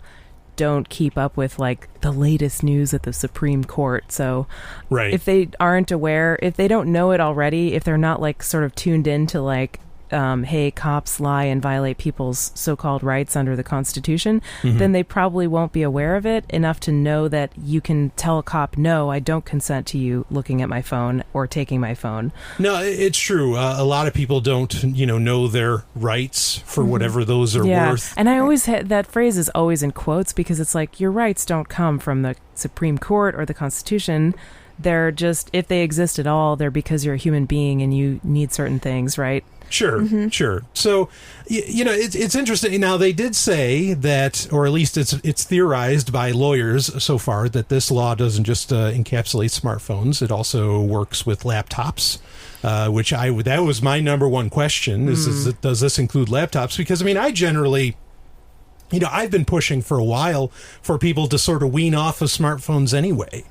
don't keep up with, like, the latest news at the Supreme Court. So if they aren't aware, if they don't know it already, if they're not, like, sort of tuned in to, like, hey, cops lie and violate people's so-called rights under the Constitution, then they probably won't be aware of it enough to know that you can tell a cop, no, I don't consent to you looking at my phone or taking my phone. No, it's true. A lot of people don't, know their rights for whatever those are worth. And I always that phrase is always in quotes because it's like, your rights don't come from the Supreme Court or the Constitution. They're just, if they exist at all, they're because you're a human being and you need certain things, right? Sure, sure. So, it's interesting. Now, they did say that, or at least it's theorized by lawyers so far, that this law doesn't just encapsulate smartphones. It also works with laptops, which that was my number one question, is does this include laptops? Because, I mean, I generally, I've been pushing for a while for people to sort of wean off of smartphones anyway.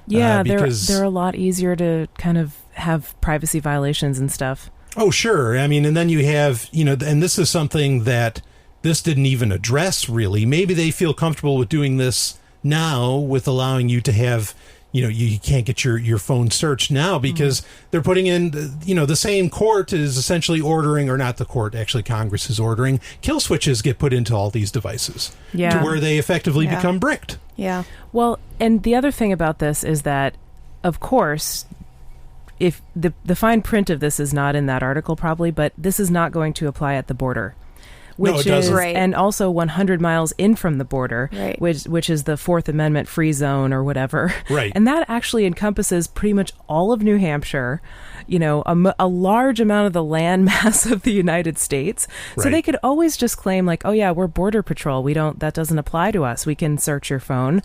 Yeah, because they're a lot easier to kind of have privacy violations and stuff. Oh, sure. I mean, and then you have, and this is something that this didn't even address, really. Maybe they feel comfortable with doing this now, with allowing you to have, you can't get your phone searched now because they're putting in, the same court is essentially ordering, or not the court, actually Congress is ordering, kill switches get put into all these devices to where they effectively become bricked. Yeah. Well, and the other thing about this is that, of course, if the fine print of this is not in that article probably, but this is not going to apply at the border, which is and also 100 miles in from the border, which is the Fourth Amendment free zone or whatever. Right. And that actually encompasses pretty much all of New Hampshire, a large amount of the land mass of the United States. So they could always just claim like, oh yeah, we're border patrol. That doesn't apply to us. We can search your phone.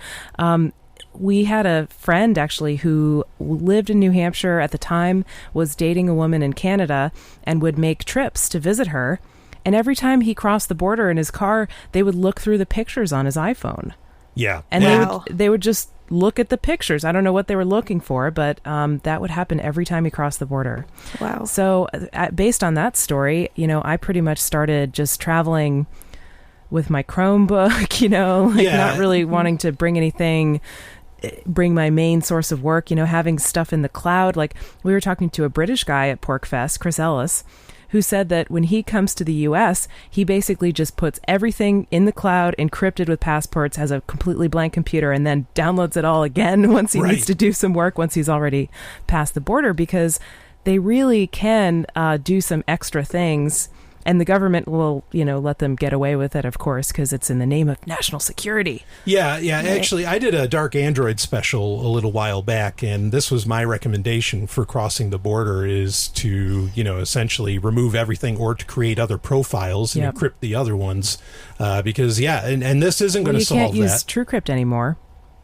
We had a friend actually who lived in New Hampshire at the time, was dating a woman in Canada, and would make trips to visit her. And every time he crossed the border in his car, they would look through the pictures on his iPhone. Yeah. And they would just look at the pictures. I don't know what they were looking for, but that would happen every time he crossed the border. Wow. So based on that story, I pretty much started just traveling with my Chromebook, not really wanting to bring my main source of work, having stuff in the cloud. Like, we were talking to a British guy at PorcFest, Chris Ellis, who said that when he comes to the US, he basically just puts everything in the cloud, encrypted with passports, has a completely blank computer, and then downloads it all again once he needs to do some work, once he's already past the border, because they really can do some extra things. And the government will, let them get away with it, of course, because it's in the name of national security. Yeah. Right. Actually, I did a Dark Android special a little while back, and this was my recommendation for crossing the border, is to, essentially remove everything or to create other profiles and encrypt the other ones. Because, and this isn't going to solve that. You can't use TrueCrypt anymore.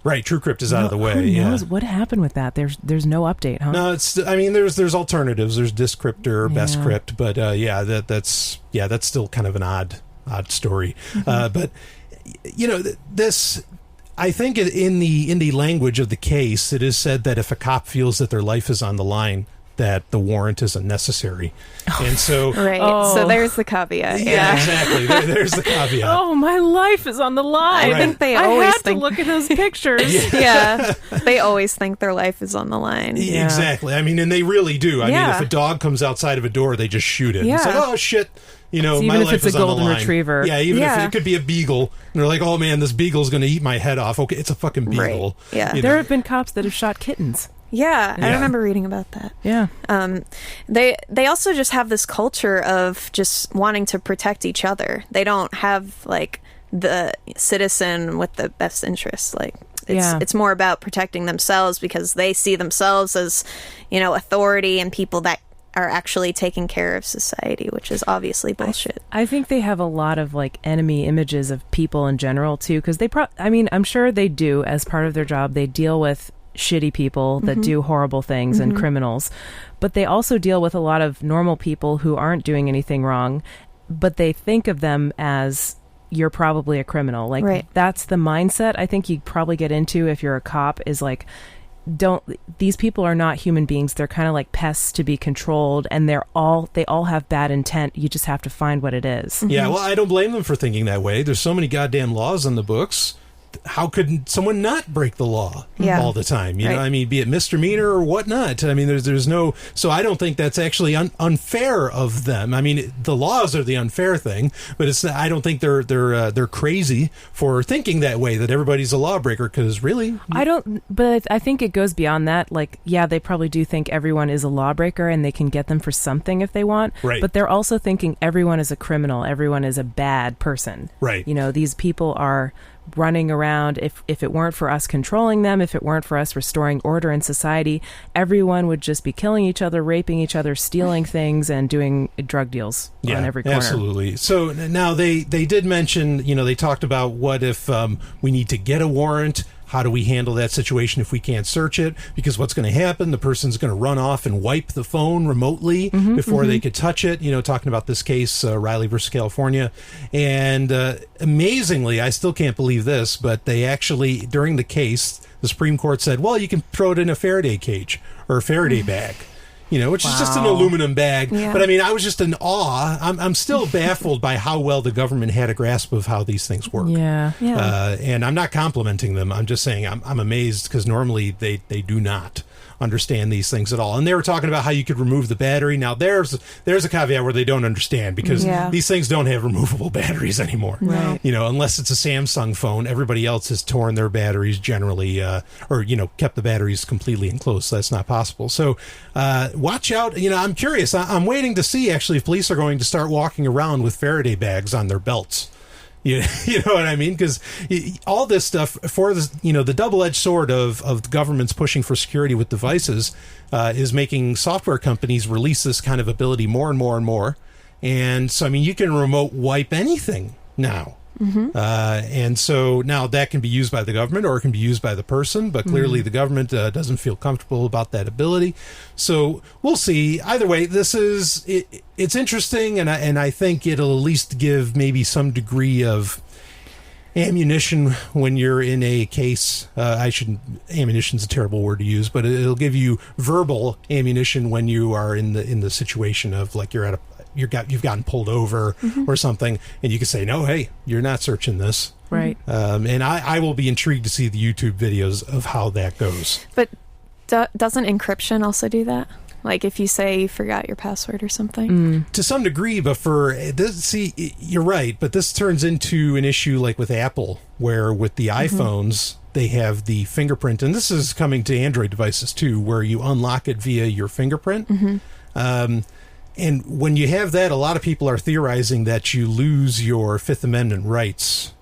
Right, TrueCrypt is out of the way. Who knows what happened with that? There's no update, huh? No, there's alternatives. There's Discrypt or BestCrypt, but that's still kind of an odd story. But this, I think in the language of the case, it is said that if a cop feels that their life is on the line, that the warrant isn't necessary. And so so there's the caveat. Yeah, exactly. There's the caveat. Oh, my life is on the line. I think they always to look at those pictures. They always think their life is on the line. Yeah. Exactly. I mean, and they really do. I mean, if a dog comes outside of a door, they just shoot it. It's like, oh shit, so my life if it's is a on the golden line. retriever. Yeah, even if it could be a beagle, and they're like, oh man, this beagle's going to eat my head off. Okay, it's a fucking beagle. Right. Yeah. There have been cops that have shot kittens. Yeah, I remember reading about that. Yeah. They also just have this culture of just wanting to protect each other. They don't have like the citizen with the best interests. Like it's more about protecting themselves because they see themselves as, authority and people that are actually taking care of society, which is obviously bullshit. I think they have a lot of like enemy images of people in general too, because I'm sure they do as part of their job. They deal with shitty people that do horrible things and criminals, but they also deal with a lot of normal people who aren't doing anything wrong, but they think of them as you're probably a criminal. Like that's the mindset I think you probably get into if you're a cop, is like, these people are not human beings. They're kind of like pests to be controlled, and they all have bad intent. You just have to find what it is. Yeah, well, I don't blame them for thinking that way. There's so many goddamn laws in the books. How could someone not break the law all the time? You know, I mean, be it misdemeanor or whatnot. I mean, there's no. So I don't think that's actually unfair of them. I mean, the laws are the unfair thing, but it's. I don't think they're crazy for thinking that way, that everybody's a lawbreaker. Because really, I don't. But I think it goes beyond that. Like, yeah, they probably do think everyone is a lawbreaker, and they can get them for something if they want. Right. But they're also thinking everyone is a criminal. Everyone is a bad person. Right. You know, these people are running around. If it weren't for us controlling them, if it weren't for us restoring order in society, everyone would just be killing each other, raping each other, stealing things, and doing drug deals on every corner. Absolutely. So now they did mention, they talked about what if we need to get a warrant. How do we handle that situation if we can't search it? Because what's going to happen, the person's going to run off and wipe the phone remotely before they could touch it. Talking about this case, Riley versus California. And amazingly, I still can't believe this, but they actually, during the case, the Supreme Court said, well, you can throw it in a Faraday cage or a Faraday bag. Which is just an aluminum bag. Yeah. But I mean, I was just in awe. I'm still baffled by how well the government had a grasp of how these things work. Yeah. And I'm not complimenting them. I'm just saying I'm amazed, because normally they do not understand these things at all. And they were talking about how you could remove the battery. Now there's a caveat where they don't understand, because these things don't have removable batteries anymore. Right. Unless it's a Samsung phone, everybody else has torn their batteries generally, or kept the batteries completely enclosed. So that's not possible. So watch out. I'm curious. I'm waiting to see actually if police are going to start walking around with Faraday bags on their belts. You know what I mean? Because all this stuff for the double-edged sword of governments pushing for security with devices is making software companies release this kind of ability more and more and more. And so, I mean, you can remote wipe anything now. And so now that can be used by the government, or it can be used by the person, but clearly the government doesn't feel comfortable about that ability. So we'll see. Either way, it's interesting, and I think it'll at least give maybe some degree of ammunition when you're in a case. Ammunition's a terrible word to use, but it'll give you verbal ammunition when you are in the situation of, like, you're at you've gotten pulled over or something, and you can say, no, hey, you're not searching this. Right. And I will be intrigued to see the YouTube videos of how that goes. But doesn't encryption also do that? Like if you say you forgot your password or something? To some degree, but for this, see, you're right, but this turns into an issue like with Apple, where with the iPhones, they have the fingerprint, and this is coming to Android devices too, where you unlock it via your fingerprint. And when you have that, a lot of people are theorizing that you lose your Fifth Amendment rights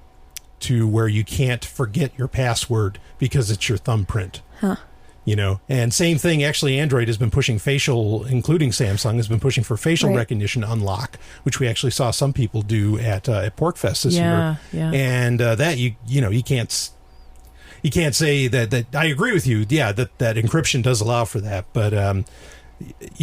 to where you can't forget your password because it's your thumbprint. And same thing, actually, Android has been pushing facial, including Samsung, has been pushing for facial recognition unlock, which we actually saw some people do at PorcFest this year. Yeah. And that, you can't... you can't say that I agree with you. Yeah, that encryption does allow for that, but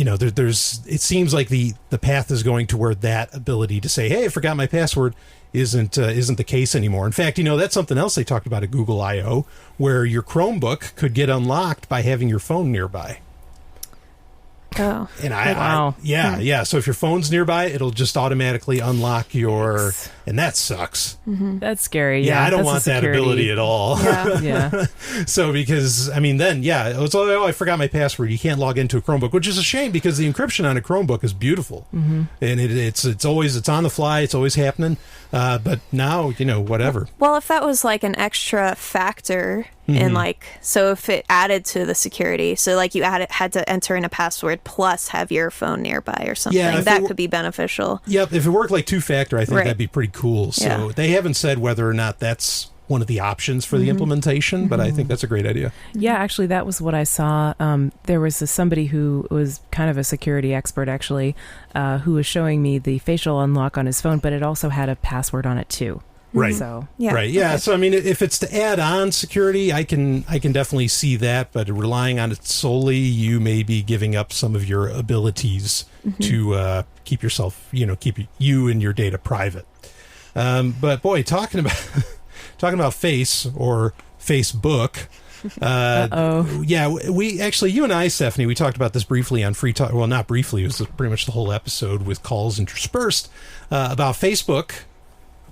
there's it seems like the path is going toward that ability to say, hey, I forgot my password isn't the case anymore. In fact, that's something else they talked about at Google I/O, where your Chromebook could get unlocked by having your phone nearby. Oh, and wow. Yeah. So if your phone's nearby, it'll just automatically unlock your, and that sucks. Mm-hmm. That's scary. Yeah, I don't want that ability at all. Yeah. So because then it's I forgot my password. You can't log into a Chromebook, which is a shame because the encryption on a Chromebook is beautiful, and it's always on the fly. It's always happening. But now whatever. Well, if that was like an extra factor. And so if it added to the security, so like you had to enter in a password plus have your phone nearby or something, that could be beneficial. Yep, if it worked like two-factor, I think that'd be pretty cool. So they haven't said whether or not that's one of the options for the implementation, but I think that's a great idea. Yeah, actually, that was what I saw. There was somebody who was kind of a security expert, actually, who was showing me the facial unlock on his phone, but it also had a password on it too. Right. So Right. Yeah. Okay. So I mean, if it's to add on security, I can definitely see that. But relying on it solely, you may be giving up some of your abilities to keep yourself, keep you and your data private. But boy, talking about Face or Facebook. Yeah, we actually, you and I, Stephanie, we talked about this briefly on Free Talk. Well, not briefly. It was pretty much the whole episode with calls interspersed about Facebook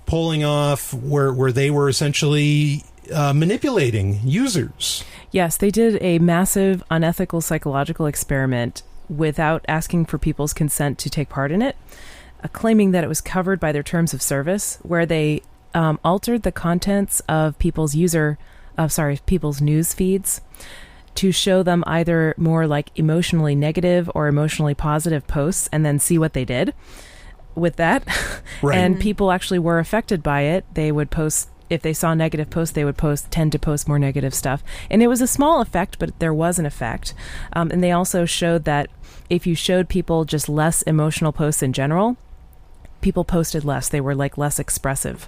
pulling off where they were essentially manipulating users. Yes, they did a massive unethical psychological experiment without asking for people's consent to take part in it, claiming that it was covered by their terms of service, where they altered the contents of people's news feeds to show them either more like emotionally negative or emotionally positive posts, and then see what they did with that. Right. And people actually were affected by it. They would post, if they saw negative posts, they would tend to post more negative stuff. And it was a small effect, but there was an effect. And they also showed that if you showed people just less emotional posts in general, people posted less. They were like less expressive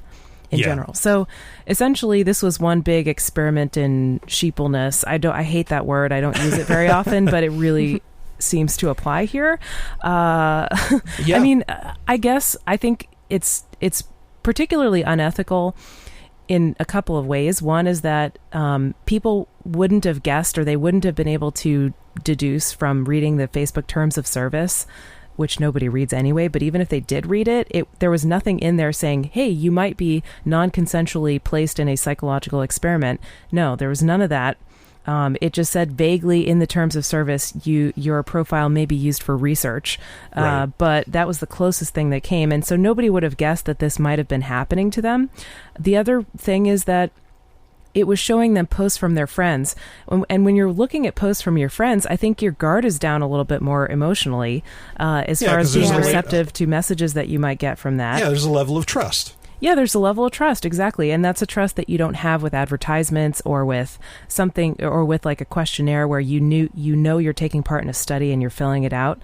in general. So essentially this was one big experiment in sheepleness. I hate that word. I don't use it very often, but it really seems to apply here. I mean, I think it's particularly unethical in a couple of ways. One is that people wouldn't have guessed, or they wouldn't have been able to deduce from reading the Facebook terms of service, which nobody reads anyway, but even if they did read it, there was nothing in there saying, hey, you might be non-consensually placed in a psychological experiment. No, there was none of that. It just said vaguely in the terms of service, your profile may be used for research, but that was the closest thing that came. And so nobody would have guessed that this might have been happening to them. The other thing is that it was showing them posts from their friends. And when you're looking at posts from your friends, I think your guard is down a little bit more emotionally as far as being receptive to messages that you might get from that. Yeah, there's a level of trust. Yeah, there's a level of trust, exactly. And that's a trust that you don't have with advertisements or with something, or with like a questionnaire where you know you're taking part in a study and you're filling it out.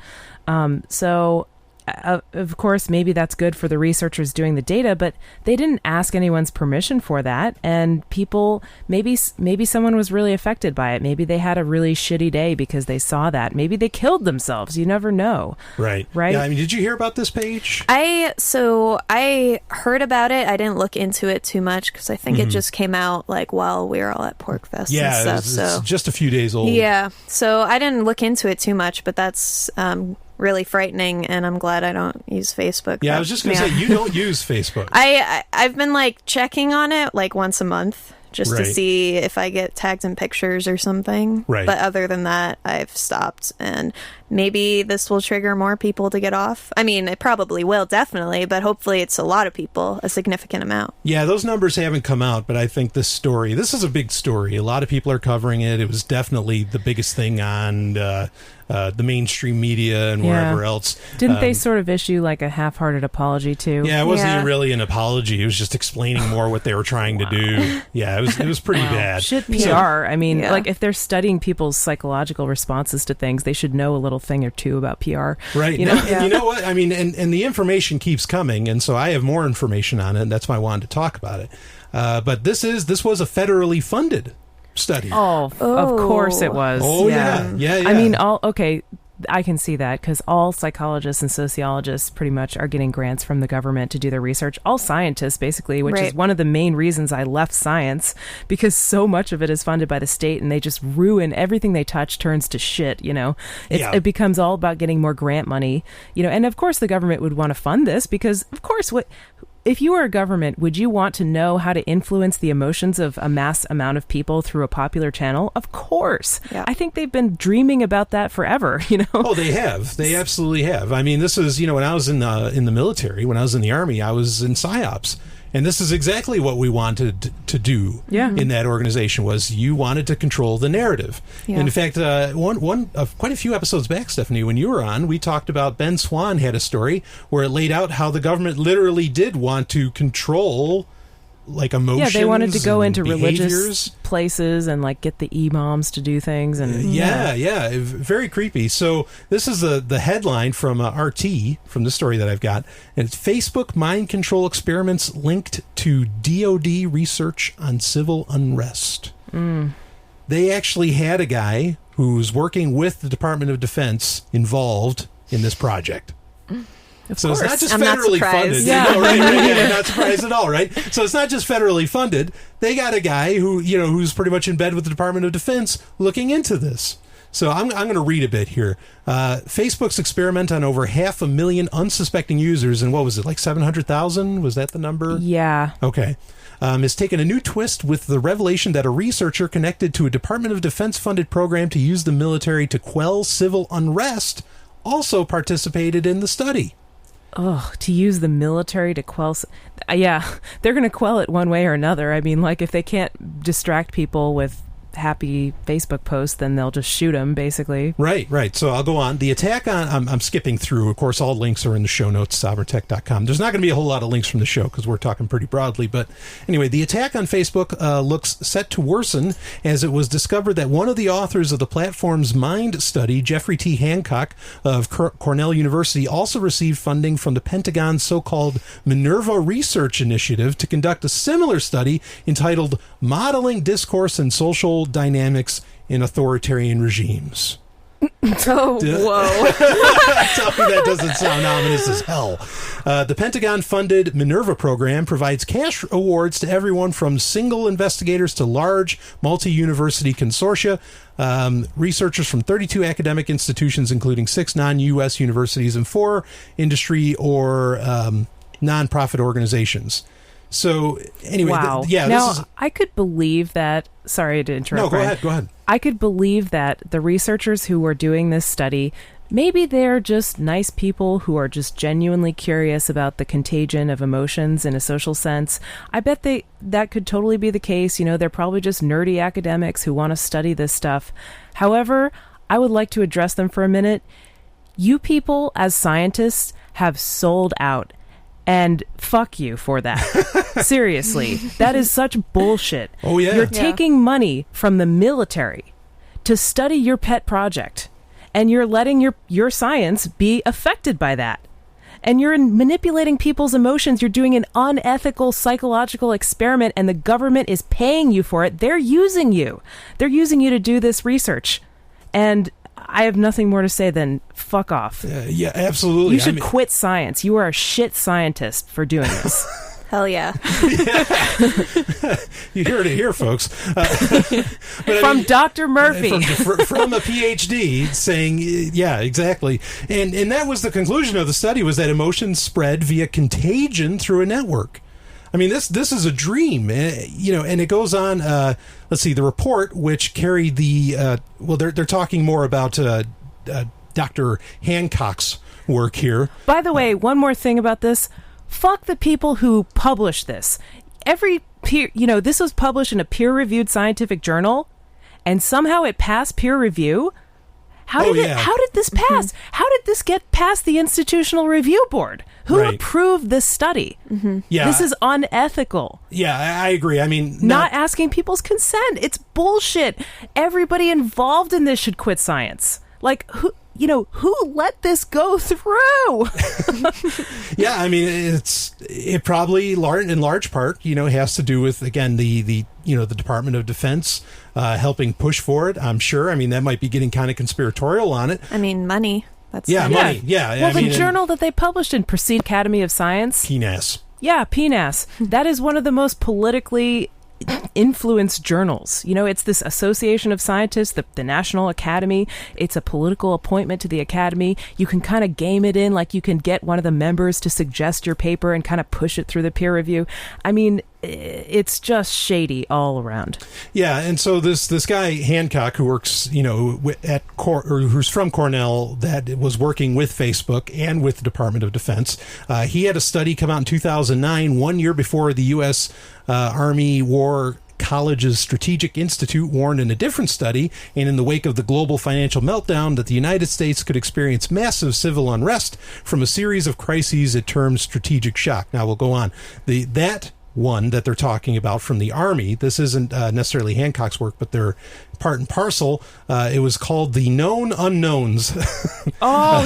Of course, maybe that's good for the researchers doing the data, but they didn't ask anyone's permission for that. And people, maybe someone was really affected by it. Maybe they had a really shitty day because they saw that. Maybe they killed themselves. You never know. Right. Yeah, I mean, did you hear about this, Paige? I heard about it. I didn't look into it too much because I think it just came out like while we were all at PorcFest and stuff. It's just a few days old. Yeah. So I didn't look into it too much, but that's really frightening, and I'm glad I don't use Facebook. Yeah, I was just going to say, you don't use Facebook. I've been like checking on it like once a month just to see if I get tagged in pictures or something. Right. But other than that, I've stopped, and maybe this will trigger more people to get off. I mean, it probably will, definitely, but hopefully it's a lot of people, a significant amount. Yeah, those numbers haven't come out, but I think this is a big story. A lot of people are covering it. It was definitely the biggest thing on the mainstream media and wherever else. Didn't they sort of issue like a half-hearted apology too? Yeah, it wasn't even really an apology. It was just explaining more what they were trying to do. Yeah, it was pretty bad. Shit PR. I mean, like if they're studying people's psychological responses to things, they should know a little thing or two about PR. Right. You know? And you know what? I mean, and the information keeps coming, and so I have more information on it, and that's why I wanted to talk about it. But this was a federally funded study. Of course it was. Oh, yeah. I mean, okay, I can see that because all psychologists and sociologists pretty much are getting grants from the government to do their research. All scientists, basically, which is one of the main reasons I left science, because so much of it is funded by the state and they just ruin everything they touch, turns to shit, It becomes all about getting more grant money, and of course the government would want to fund this because, of course, if you were a government, would you want to know how to influence the emotions of a mass amount of people through a popular channel? Of course. Yeah. I think they've been dreaming about that forever, Oh, they have. They absolutely have. I mean, this is, when I was in the military, when I was in the Army, I was in PsyOps. And this is exactly what we wanted to do in that organization, was you wanted to control the narrative. Yeah. And in fact, quite a few episodes back, Stephanie, when you were on, we talked about Ben Swan had a story where it laid out how the government literally did want to control emotions. Yeah, they wanted to go into behaviors. Religious places and get the imams to do things. And very creepy. So this is the headline from RT, from the story that I've got, and it's Facebook mind control experiments linked to DOD research on civil unrest. They actually had a guy who's working with the Department of Defense involved in this project. So it's not just federally funded. Yeah. Right? Yeah, not surprised at all, right? So it's not just federally funded. They got a guy who's pretty much in bed with the Department of Defense looking into this. So I'm going to read a bit here. Facebook's experiment on over 500,000 unsuspecting users, and what was it, 700,000? Was that the number? Yeah. Okay. Has taken a new twist with the revelation that a researcher connected to a Department of Defense-funded program to use the military to quell civil unrest also participated in the study. Oh, to use the military to quell... Yeah, they're going to quell it one way or another. I mean, if they can't distract people with happy Facebook posts, then they'll just shoot them, basically. Right. So I'll go on. The attack on... I'm skipping through. Of course, all links are in the show notes, sovereigntech.com. There's not going to be a whole lot of links from the show because we're talking pretty broadly. But anyway, the attack on Facebook looks set to worsen as it was discovered that one of the authors of the platform's Mind study, Jeffrey T. Hancock of Cornell University, also received funding from the Pentagon's so-called Minerva Research Initiative to conduct a similar study entitled Modeling Discourse and Social Dynamics in Authoritarian Regimes. Oh, whoa. Tell me that doesn't sound ominous as hell. The Pentagon-funded Minerva program provides cash awards to everyone from single investigators to large multi-university consortia. Researchers from 32 academic institutions, including 6 non-U.S. universities and 4 industry or nonprofit organizations. So, anyway, wow. I could believe that. Sorry to interrupt. No, go ahead. I could believe that the researchers who were doing this study, maybe they're just nice people who are just genuinely curious about the contagion of emotions in a social sense. I bet that could totally be the case. They're probably just nerdy academics who want to study this stuff. However, I would like to address them for a minute. You people, as scientists, have sold out. And fuck you for that. Seriously, that is such bullshit. Oh, yeah. You're taking money from the military to study your pet project, and you're letting your science be affected by that. And you're manipulating people's emotions. You're doing an unethical psychological experiment, and the government is paying you for it. They're using you. They're using you to do this research. And I have nothing more to say than fuck off. Yeah, absolutely. You should quit science. You are a shit scientist for doing this. Hell yeah. You heard it here, folks. From Dr. Murphy. From a PhD saying, yeah, exactly. And that was the conclusion of the study, was that emotions spread via contagion through a network. I mean, this is a dream, and it goes on. Let's see, the report, which carried the they're talking more about Dr. Hancock's work here. By the way, one more thing about this: fuck the people who published this. This was published in a peer-reviewed scientific journal, and somehow it passed peer review. How did this pass? Mm-hmm. How did this get past the Institutional Review Board? Who approved this study? Mm-hmm. Yeah, this is unethical. Yeah, I agree. I mean, not asking people's consent. It's bullshit. Everybody involved in this should quit science. Who let this go through? Yeah, I mean, it probably in large part, has to do with, again, the the Department of Defense helping push for it. I'm sure. I mean, that might be getting kind of conspiratorial on it. I mean, money. That's money. Yeah. Well, the journal that they published in Proceed Academy of Science. PNAS. Yeah, PNAS. That is one of the most politically influenced journals. It's this association of scientists, the National Academy. It's a political appointment to the Academy. You can kind of game it in, like you can get one of the members to suggest your paper and kind of push it through the peer review. I mean, it's just shady all around. Yeah, and so this guy Hancock, who works, who's from Cornell, that was working with Facebook and with the Department of Defense. He had a study come out in 2009, 1 year before the U.S. Army War College's Strategic Institute warned in a different study, and in the wake of the global financial meltdown, that the United States could experience massive civil unrest from a series of crises it termed strategic shock. Now we'll go on. That one that they're talking about from the Army, this isn't necessarily Hancock's work, but they're part and parcel. It was called The Known Unknowns.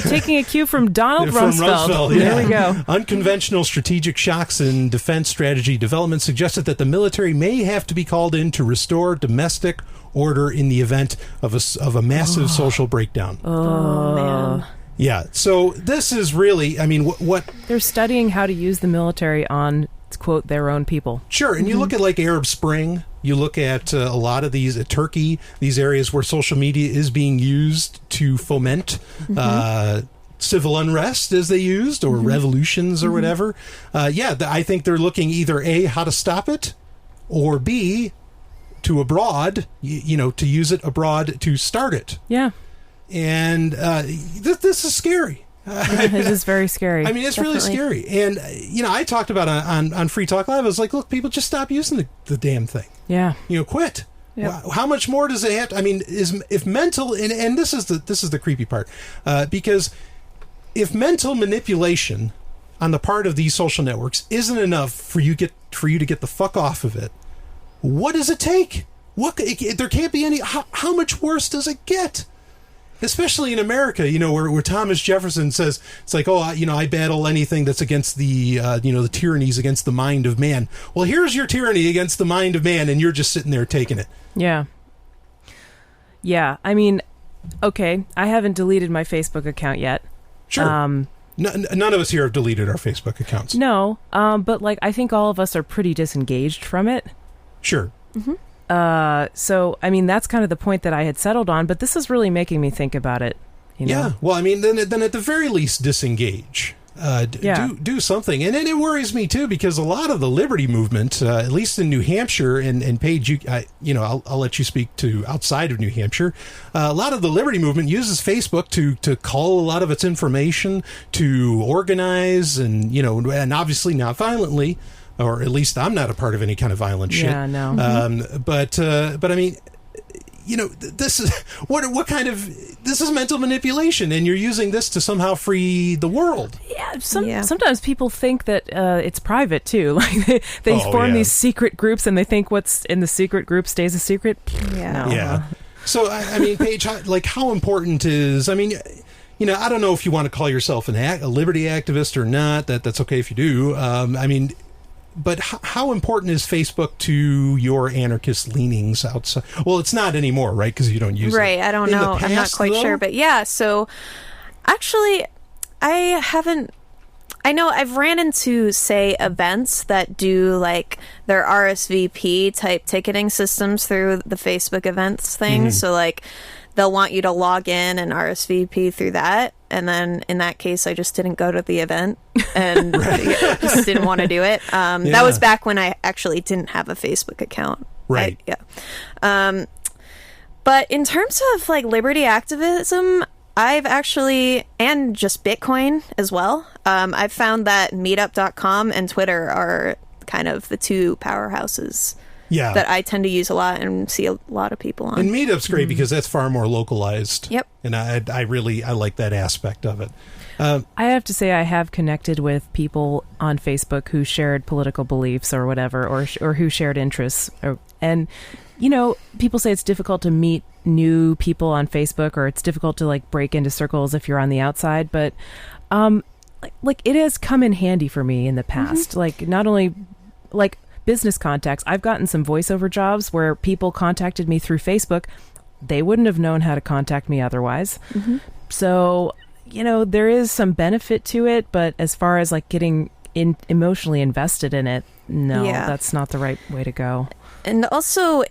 Taking a cue from Donald Rumsfeld. Yeah. There we go. Unconventional strategic shocks in defense strategy development suggested that the military may have to be called in to restore domestic order in the event of a massive social breakdown. Oh, man. Yeah, so this is really, I mean, what... They're studying how to use the military on, to quote, their own people. Sure, and you look at like Arab Spring, you look at a lot of these, Turkey, these areas where social media is being used to foment civil unrest, as they used, or revolutions or whatever. I think they're looking either A, how to stop it, or B, to abroad, to use it abroad to start it. Yeah. And this is scary. It is very scary. I mean, it's really scary. And, I talked about on Free Talk Live, I was like, look, people just stop using the damn thing. Yeah. Quit. Yep. How much more does it have to, I mean, if mental, and this is the creepy part, because if mental manipulation on the part of these social networks isn't enough for you to get the fuck off of it, what does it take? There can't be any, how much worse does it get? Especially in America, where Thomas Jefferson says, it's like, I battle anything that's against the, the tyrannies against the mind of man. Well, here's your tyranny against the mind of man, and you're just sitting there taking it. Yeah. Yeah, I mean, okay, I haven't deleted my Facebook account yet. Sure. None of us here have deleted our Facebook accounts. No, but, I think all of us are pretty disengaged from it. Sure. Mm-hmm. So, I mean, that's kind of the point that I had settled on, but this is really making me think about it. Yeah, well, I mean, then at the very least, disengage. Do something. And it worries me, too, because a lot of the liberty movement, at least in New Hampshire, and Paige, I'll let you speak to outside of New Hampshire, a lot of the liberty movement uses Facebook to cull a lot of its information, to organize, and obviously not violently. Or at least I'm not a part of any kind of violent shit. Yeah, no. But I mean, this is what kind of, this is mental manipulation, and you're using this to somehow free the world. Yeah. Sometimes people think that it's private too. Like they form these secret groups, and they think what's in the secret group stays a secret. Yeah. No. Yeah. So I mean, Paige, how important is? I mean. I don't know if you want to call yourself a liberty activist or not. That's okay if you do. I mean. But how important is Facebook to your anarchist leanings outside? Well, it's not anymore, right? Because you don't use it. Right, I don't know. I'm not quite sure. But yeah, so actually, I know I've ran into, say, events that do their RSVP type ticketing systems through the Facebook events thing. Mm-hmm. So they'll want you to log in and RSVP through that. And then in that case, I just didn't go to the event and just didn't want to do it. That was back when I actually didn't have a Facebook account. Right. But in terms of liberty activism, I've actually, and just Bitcoin as well, I've found that meetup.com and Twitter are kind of the two powerhouses. Yeah. That I tend to use a lot and see a lot of people on. And Meetup's great because that's far more localized. Yep. And I like that aspect of it. I have to say I have connected with people on Facebook who shared political beliefs or whatever, or who shared interests. And people say it's difficult to meet new people on Facebook, or it's difficult to break into circles if you're on the outside. But it has come in handy for me in the past. Mm-hmm. Not only business contacts. I've gotten some voiceover jobs where people contacted me through Facebook. They wouldn't have known how to contact me otherwise. So, there is some benefit to it, but as far as like getting emotionally invested in it, no, that's not the right way to go. And also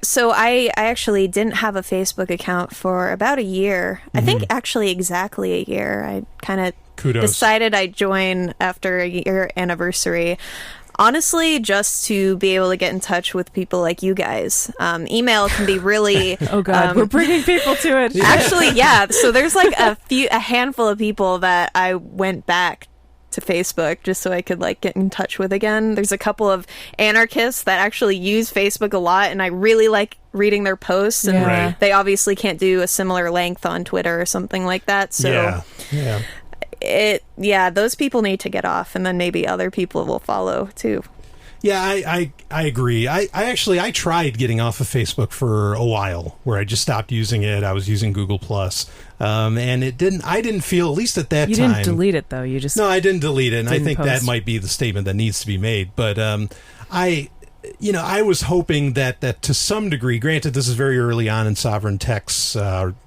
so I actually didn't have a Facebook account for about a year. I think actually exactly a year. I kind of decided I'd join after a year anniversary. Honestly, just to be able to get in touch with people like you guys. Email can be really... Oh, God, we're bringing people to it. Actually, yeah. So there's like a handful of people that I went back to Facebook just so I could like get in touch with again. There's a couple of anarchists that actually use Facebook a lot, and I really like reading their posts, and they obviously can't do a similar length on Twitter or something like that. So those people need to get off, and then maybe other people will follow too. Yeah, I agree. I tried getting off of Facebook for a while, where I just stopped using it. I was using Google Plus, and I didn't feel, at least at that time. You didn't delete it though. No, I didn't delete it, and I think that might be the statement that needs to be made. But I was hoping that to some degree, granted this is very early on in Sovryn Tech's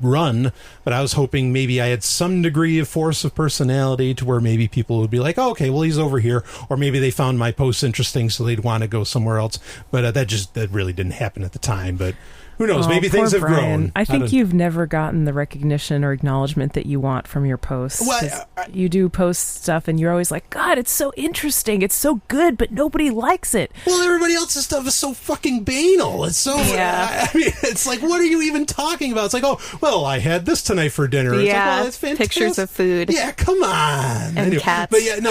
run, but I was hoping maybe I had some degree of force of personality to where maybe people would be like, oh, okay, well, he's over here. Or maybe they found my posts interesting, so they'd want to go somewhere else. But that really didn't happen at the time. But who knows? Maybe things have grown. I think you've never gotten the recognition or acknowledgement that you want from your posts. Well, you do post stuff, and you're always like, God, it's so interesting. It's so good, but nobody likes it. Well, everybody else's stuff is so fucking banal. It's so... I mean, it's like, what are you even talking about? It's like, oh, well, I had this tonight for dinner. It's like, well, that's fantastic. Pictures of food. Yeah, come on. And cats. But and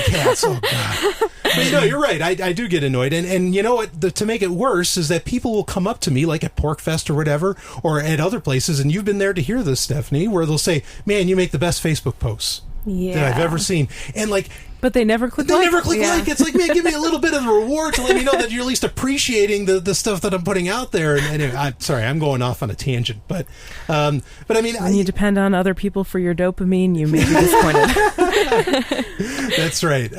cats. Oh, God. But you're right. I do get annoyed. And you know what? To make it worse is that people will come up to me, like at Porkfest or whatever, or at other places, and you've been there to hear this, Stephanie, where they'll say, man, you make the best Facebook posts that I've ever seen. And like... But they never click like. It's like, man, give me a little bit of a reward to let me know that you're at least appreciating the stuff that I'm putting out there. And I'm sorry, I'm going off on a tangent, but I mean, when you depend on other people for your dopamine, you may be disappointed. That's right.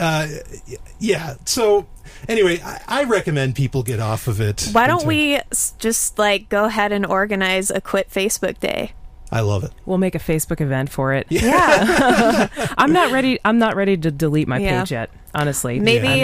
So anyway, I recommend people get off of it. Why don't we just like go ahead and organize a Quit Facebook Day? I love it. We'll make a Facebook event for it. Yeah. I'm not ready to delete my page yet, honestly. Maybe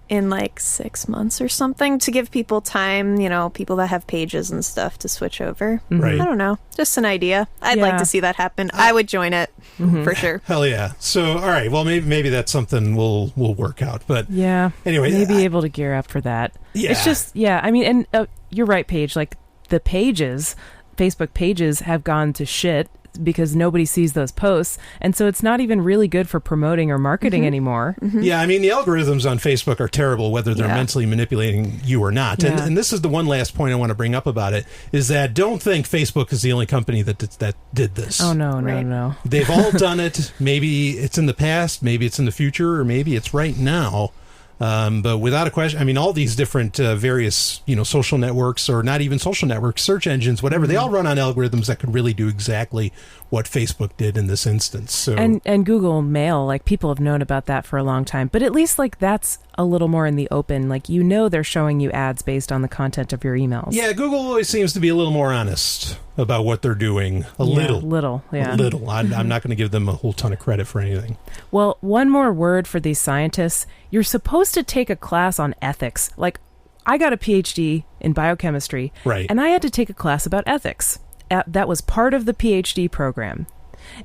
in like 6 months or something, to give people time, people that have pages and stuff to switch over. Right. I don't know. Just an idea. I'd like to see that happen. I would join it for sure. Hell yeah. So, all right. Well, maybe that's something we'll work out. But anyway, maybe able to gear up for that. Yeah. It's just, I mean, and you're right, Paige. Like the pages, Facebook pages have gone to shit because nobody sees those posts, and so it's not even really good for promoting or marketing anymore. Yeah, I mean, the algorithms on Facebook are terrible, whether they're mentally manipulating you or not. And this is the one last point I want to bring up about it, is that don't think Facebook is the only company that did this. Oh, no. They've all done it. Maybe it's in the past, maybe it's in the future, or maybe it's right now. But without a question, I mean, all these different various, social networks, or not even social networks, search engines, whatever, they all run on algorithms that could really do exactly what Facebook did in this instance. So and Google Mail, like people have known about that for a long time, but at least like that's a little more in the open. Like, they're showing you ads based on the content of your emails. Yeah, Google always seems to be a little more honest about what they're doing. A little. I'm not going to give them a whole ton of credit for anything. Well, one more word for these scientists. You're supposed to take a class on ethics. Like, I got a PhD in biochemistry, right, and I had to take a class about ethics. That was part of the PhD program.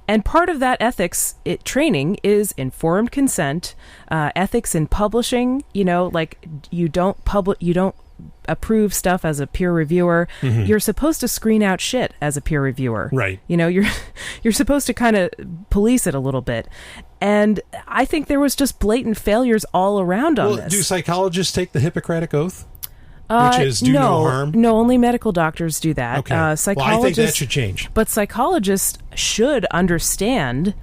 And part of that ethics training is informed consent, ethics in publishing. Like you don't approve stuff as a peer reviewer. You're supposed to screen out shit as a peer reviewer. Right. You're supposed to kind of police it a little bit. And I think there was just blatant failures all around on this. Do psychologists take the Hippocratic Oath? Which is do no harm? No, only medical doctors do that. Okay. Well, I think that should change. But psychologists should understand,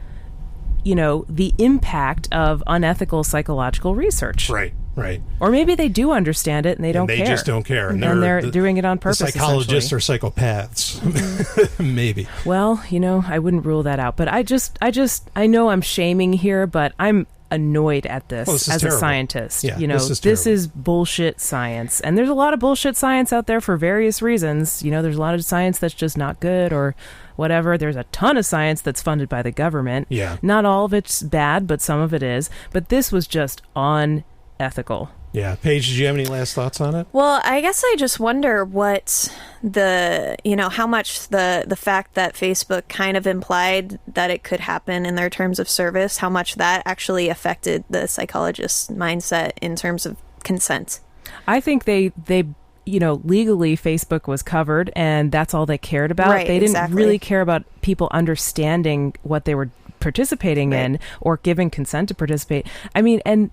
the impact of unethical psychological research. Right. Or maybe they do understand it and they don't care. They just don't care. And they're doing it on purpose. The psychologists are psychopaths. Maybe. Well, I wouldn't rule that out. But I know I'm shaming here, but I'm annoyed at this, this is as terrible. a scientist. Yeah, You know, this is bullshit science. And there's a lot of bullshit science out there for various reasons. You know, there's a lot of science that's just not good or whatever. There's a ton of science that's funded by the government. Yeah. Not all of it's bad, but some of it is. But this was just unethical. Yeah. Paige, did you have any last thoughts on it? Well, I guess I just wonder what how much the fact that Facebook kind of implied that it could happen in their terms of service, how much that actually affected the psychologist's mindset in terms of consent. I think they legally Facebook was covered and that's all they cared about. Right, they didn't exactly. really care about people understanding what they were participating in or giving consent to participate. I mean, and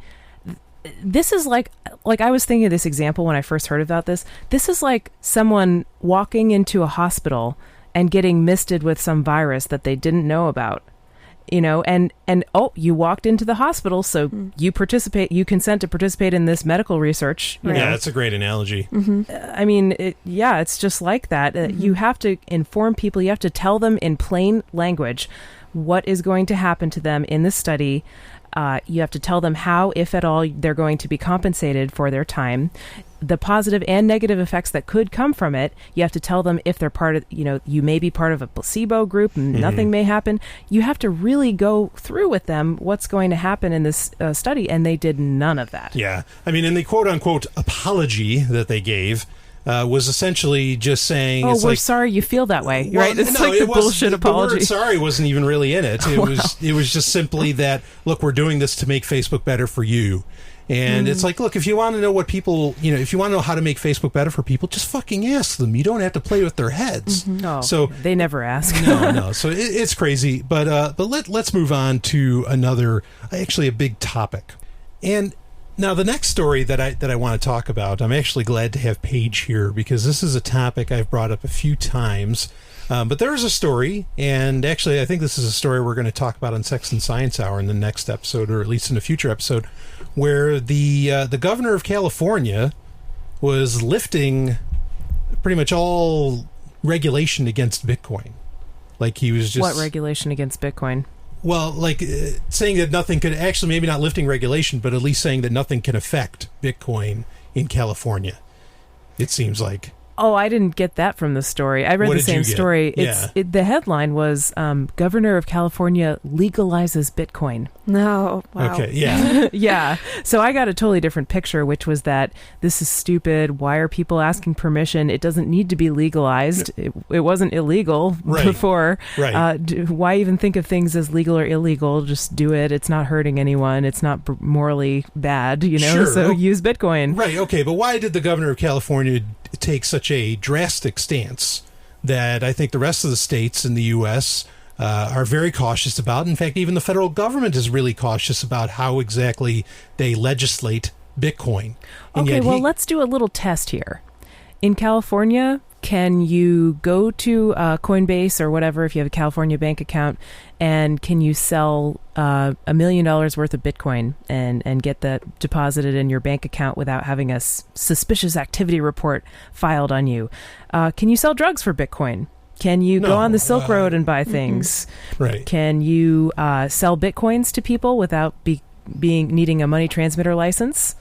this is like I was thinking of this example when I first heard about this. This is like someone walking into a hospital and getting misted with some virus that they didn't know about. You know, and you walked into the hospital, so you consent to participate in this medical research. You know? That's a great analogy. I mean, it's just like that. You have to inform people. You have to tell them in plain language what is going to happen to them in this study. You have to tell them how, if at all, they're going to be compensated for their time. The positive and negative effects that could come from it. You have to tell them if they're part of, you may be part of a placebo group and nothing may happen. You have to really go through with them what's going to happen in this study, and they did none of that. Yeah. I mean, in the quote-unquote apology that they gave, was essentially just saying... we're sorry you feel that way, right? It's like the bullshit apology. The word sorry wasn't even really in it. It was just simply that, look, we're doing this to make Facebook better for you. And it's like, look, if you want to know what people, if you want to know how to make Facebook better for people, just fucking ask them. You don't have to play with their heads. No, so they never ask. No. So it's crazy. But let's move on to actually a big topic. And now the next story that I want to talk about, I'm actually glad to have Paige here because this is a topic I've brought up a few times. But there is a story, and actually I think this is a story we're going to talk about on Sex and Science Hour in the next episode, or at least in a future episode, where the governor of California was lifting pretty much all regulation against Bitcoin. Like he was just... What regulation against Bitcoin? Well, like saying that nothing could... Actually, maybe not lifting regulation, but at least saying that nothing can affect Bitcoin in California. It seems like... Oh, I didn't get that from the story. I read the same story. The headline was Governor of California legalizes Bitcoin. No. Wow. Okay, yeah. Yeah. So I got a totally different picture, which was that this is stupid. Why are people asking permission? It doesn't need to be legalized. It wasn't illegal before. Right. Why even think of things as legal or illegal? Just do it. It's not hurting anyone. It's not morally bad, Sure. So use Bitcoin. Right, okay. But why did the governor of California take such a drastic stance that I think the rest of the states in the U.S. Are very cautious about? In fact, even the federal government is really cautious about how exactly they legislate Bitcoin. Okay, let's do a little test here. In California, can you go to Coinbase or whatever if you have a California bank account, and can you sell $1 million worth of Bitcoin and get that deposited in your bank account without having a suspicious activity report filed on you? Can you sell drugs for Bitcoin? Can you go on the Silk Road and buy things? Right. Can you sell Bitcoins to people without needing a money transmitter license?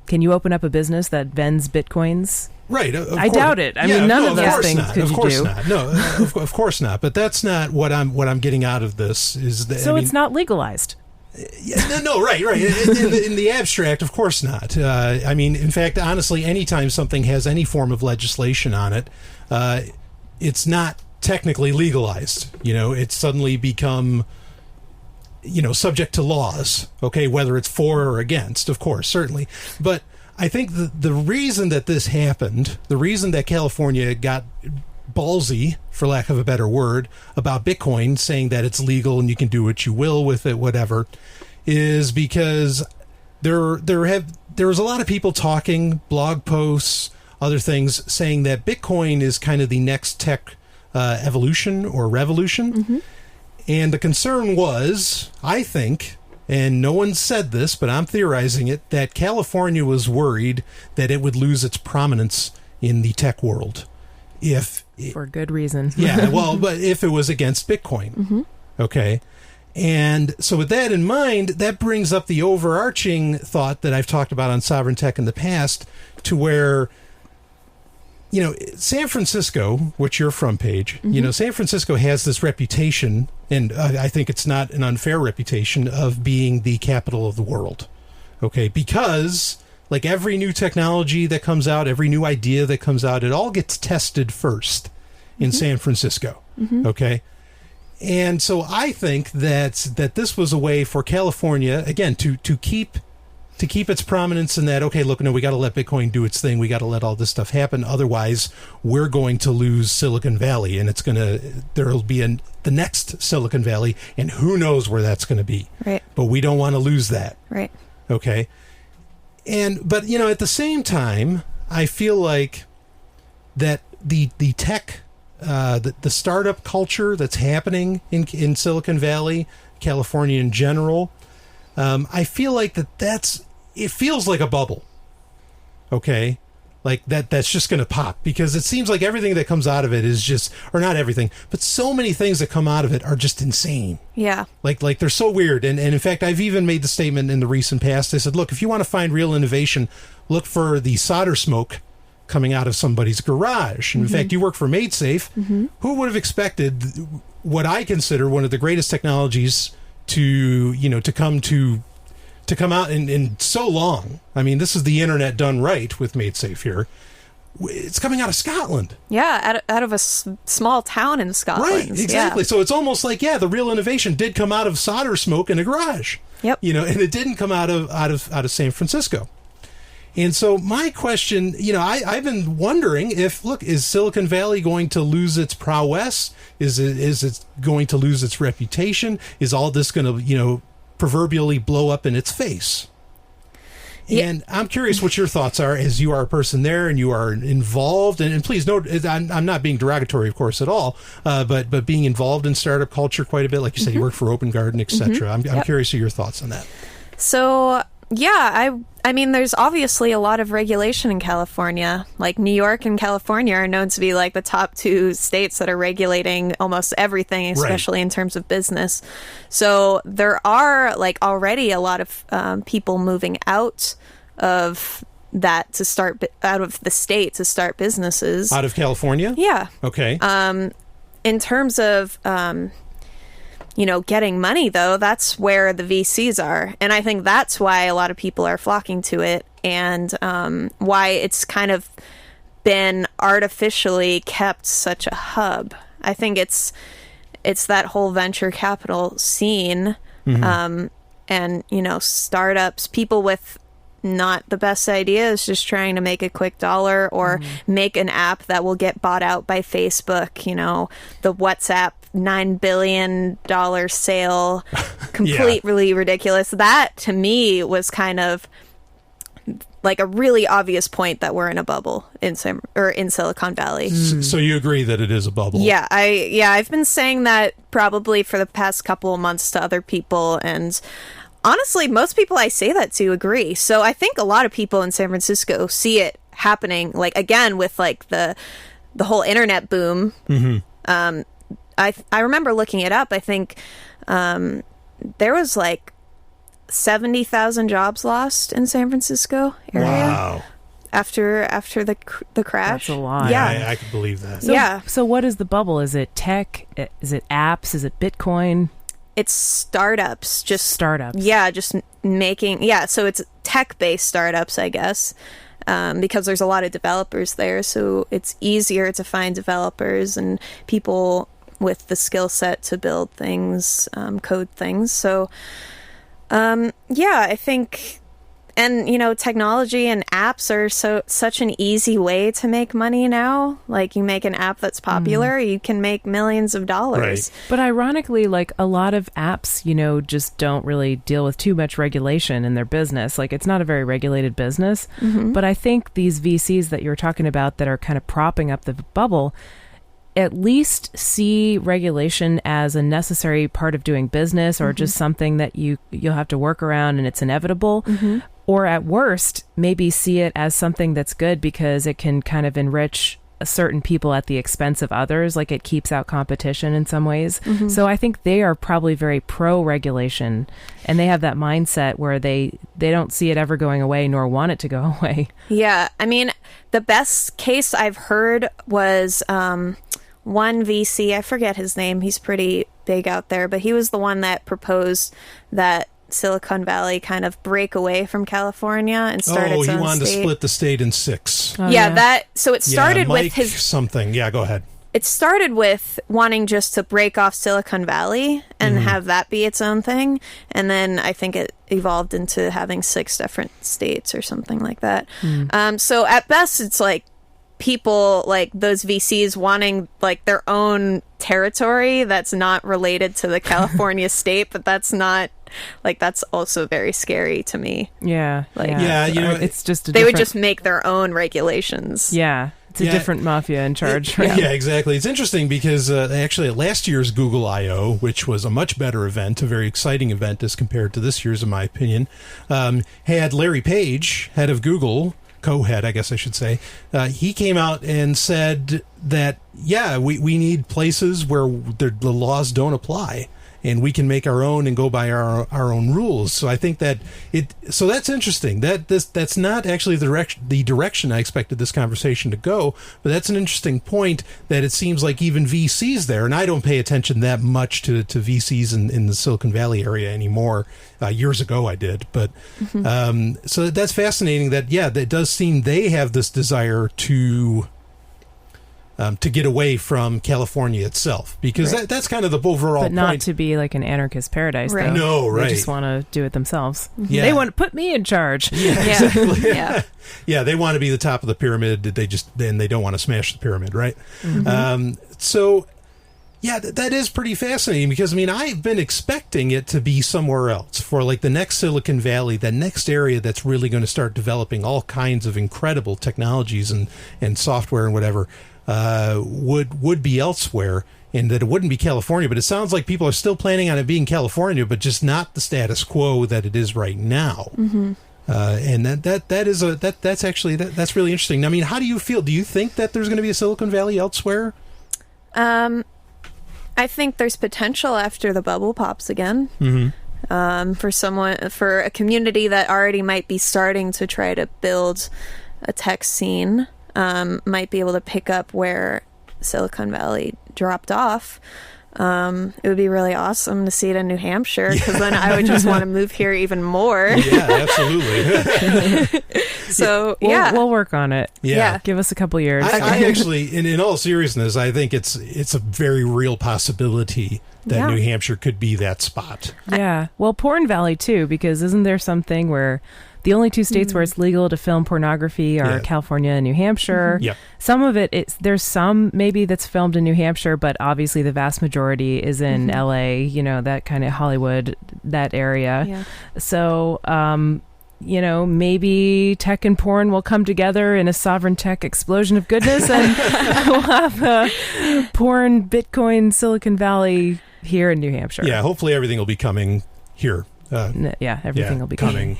Can you open up a business that vends Bitcoins? Right. I doubt it. I mean, none of those things could you do. Of course not. No, of course not. But that's not what I'm getting out of this. It's not legalized. No, right. In the abstract, of course not. I mean, in fact, honestly, anytime something has any form of legislation on it, it's not technically legalized. It's suddenly become, subject to laws. Okay, whether it's for or against, of course, certainly. But I think the reason that this happened, the reason that California got ballsy, for lack of a better word, about Bitcoin, saying that it's legal and you can do what you will with it, whatever, is because there was a lot of people talking, blog posts, other things, saying that Bitcoin is kind of the next tech evolution or revolution. Mm-hmm. And the concern was, I think, and no one said this, but I'm theorizing it, that California was worried that it would lose its prominence in the tech world. For good reason. Yeah, well, but if it was against Bitcoin. Mm-hmm. Okay. And so with that in mind, that brings up the overarching thought that I've talked about on Sovereign Tech in the past, to where, you know, San Francisco, which you're from, Paige, you know, San Francisco has this reputation, and I think it's not an unfair reputation, of being the capital of the world. Okay, because like every new technology that comes out, every new idea that comes out, it all gets tested first in San Francisco. Okay. And so I think that this was a way for California, again, to keep its prominence in that, okay, look, no, we got to let Bitcoin do its thing. We got to let all this stuff happen. Otherwise, we're going to lose Silicon Valley, and there'll be the next Silicon Valley, and who knows where that's going to be. Right. But we don't want to lose that. Right. Okay. But, you know, at the same time, I feel like that the tech, the startup culture that's happening in Silicon Valley, California in general, I feel like it feels like a bubble. Okay. Like that's just going to pop, because it seems like everything that comes out of it is just, or not everything, but so many things that come out of it are just insane. Yeah. Like they're so weird. And in fact, I've even made the statement in the recent past. I said, look, if you want to find real innovation, look for the solder smoke coming out of somebody's garage. And in fact, you work for MadeSafe. Who would have expected what I consider one of the greatest technologies to come out in so long? I mean, this is the internet done right with MadeSafe here. It's coming out of Scotland. Yeah, out of a small town in Scotland. Right, exactly. Yeah. So it's almost like, the real innovation did come out of solder smoke in a garage. Yep. You know, and it didn't come out of San Francisco. And so my question, you know, I've been wondering is Silicon Valley going to lose its prowess? Is it going to lose its reputation? Is all this going to, you know, proverbially blow up in its face? And I'm curious what your thoughts are, as you are a person there and you are involved. And please note, I'm not being derogatory, of course, at all, but being involved in startup culture quite a bit. Like you said, you work for Open Garden, etc. I'm curious of your thoughts on that. So, I mean, there's obviously a lot of regulation in California. Like New York and California are known to be like the top two states that are regulating almost everything, especially in terms of business. So there are like already a lot of people moving out of that to start out of the state to start businesses. Out of California? Yeah. Okay. In terms of you know, getting money, though, that's where the VCs are. And I think that's why a lot of people are flocking to it, and why it's kind of been artificially kept such a hub. I think it's that whole venture capital scene, and, you know, startups, people with not the best ideas, just trying to make a quick dollar or make an app that will get bought out by Facebook, you know, the WhatsApp $9 billion sale, completely ridiculous. That to me was kind of like a really obvious point that we're in a bubble in Silicon Valley. So you agree that it is a bubble? Yeah, I've been saying that probably for the past couple of months to other people, and honestly, most people I say that to agree. So I think a lot of people in San Francisco see it happening, like, again, with like the whole internet boom. I remember looking it up. I think there was like 70,000 jobs lost in San Francisco area. Wow. After the crash. That's a lot. Yeah, I could believe that. So what is the bubble? Is it tech? Is it apps? Is it Bitcoin? It's startups. Just startups. Yeah, just making. Yeah, so it's tech-based startups, I guess, because there's a lot of developers there. So it's easier to find developers and people with the skill set to build things, code things. So, I think, and, you know, technology and apps are such an easy way to make money now. Like, you make an app that's popular, you can make millions of dollars. Right. But ironically, like, a lot of apps, you know, just don't really deal with too much regulation in their business. Like, it's not a very regulated business. But I think these VCs that you're talking about that are kind of propping up the bubble at least see regulation as a necessary part of doing business, or just something that you'll have to work around and it's inevitable. Or at worst, maybe see it as something that's good because it can kind of enrich certain people at the expense of others. Like, it keeps out competition in some ways. So I think they are probably very pro-regulation, and they have that mindset where they don't see it ever going away nor want it to go away. Yeah. I mean, the best case I've heard was one VC, I forget his name, he's pretty big out there, but he was the one that proposed that Silicon Valley kind of break away from California and start its own state. Oh, he wanted to split the state in 6. Oh, So it started Mike with his... something. Yeah, go ahead. It started with wanting just to break off Silicon Valley and have that be its own thing. And then I think it evolved into having 6 different states or something like that. So at best, it's like people like those VCs wanting like their own territory that's not related to the California state, but that's not like, that's also very scary to me. Yeah. Like, yeah, you know, it's just they would just make their own regulations. Yeah. It's a different mafia in charge, right? Yeah, exactly. It's interesting because actually at last year's Google I.O., which was a much better event, a very exciting event as compared to this year's, in my opinion, had Larry Page, head of Google, co-head, I guess I should say, he came out and said that, we need places where the laws don't apply, and we can make our own and go by our own rules. So I think that so that's interesting. That's not actually the direction I expected this conversation to go, but that's an interesting point that it seems like even VCs there, and I don't pay attention that much to VCs in the Silicon Valley area anymore. Years ago I did, but so that's fascinating that, that does seem they have this desire to get away from California itself, because that's kind of the overall point. But not point. to be like an anarchist paradise, though. No, right. They just want to do it themselves. Yeah. They want to put me in charge. Yeah, exactly. Yeah. They want to be the top of the pyramid. They don't want to smash the pyramid, right? So, that is pretty fascinating, because, I mean, I've been expecting it to be somewhere else for like the next Silicon Valley, that next area that's really going to start developing all kinds of incredible technologies and software and whatever. Would be elsewhere, and that it wouldn't be California. But it sounds like people are still planning on it being California, but just not the status quo that it is right now. And that's actually really interesting. I mean, how do you feel? Do you think that there's going to be a Silicon Valley elsewhere? I think there's potential after the bubble pops again. For a community that already might be starting to try to build a tech scene. Might be able to pick up where Silicon Valley dropped off. It would be really awesome to see it in New Hampshire, because then I would just want to move here even more. Yeah, absolutely. So, we'll work on it. Yeah. Give us a couple years. I actually, in all seriousness, I think it's a very real possibility that New Hampshire could be that spot. Yeah. Well, Porn Valley, too, because isn't there something where the only 2 states where it's legal to film pornography are California and New Hampshire. Yep. Some of it, there's some maybe that's filmed in New Hampshire, but obviously the vast majority is in LA, that kind of Hollywood, that area. Yeah. So, maybe tech and porn will come together in a sovereign tech explosion of goodness, and we'll have a porn, Bitcoin, Silicon Valley here in New Hampshire. Yeah, hopefully everything will be coming here. Everything will be coming.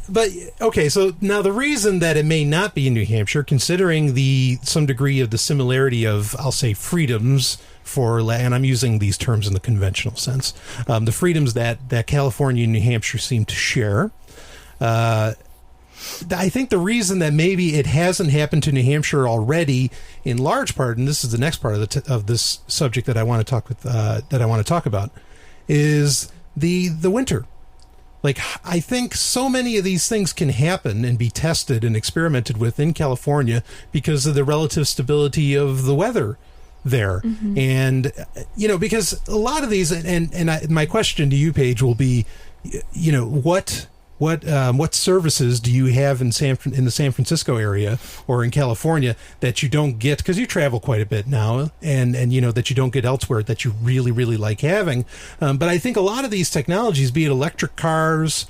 But okay, so now the reason that it may not be in New Hampshire, considering some degree of the similarity of, I'll say, freedoms and I'm using these terms in the conventional sense, the freedoms that California and New Hampshire seem to share. I think the reason that maybe it hasn't happened to New Hampshire already, in large part, and this is the next part of this subject that I want to talk about, is the winter. Like, I think so many of these things can happen and be tested and experimented with in California because of the relative stability of the weather there. And because a lot of these, and my question to you, Paige, will be, what services do you have in the San Francisco area or in California that you don't get, because you travel quite a bit now, and that you don't get elsewhere that you really, really like having? But I think a lot of these technologies, be it electric cars,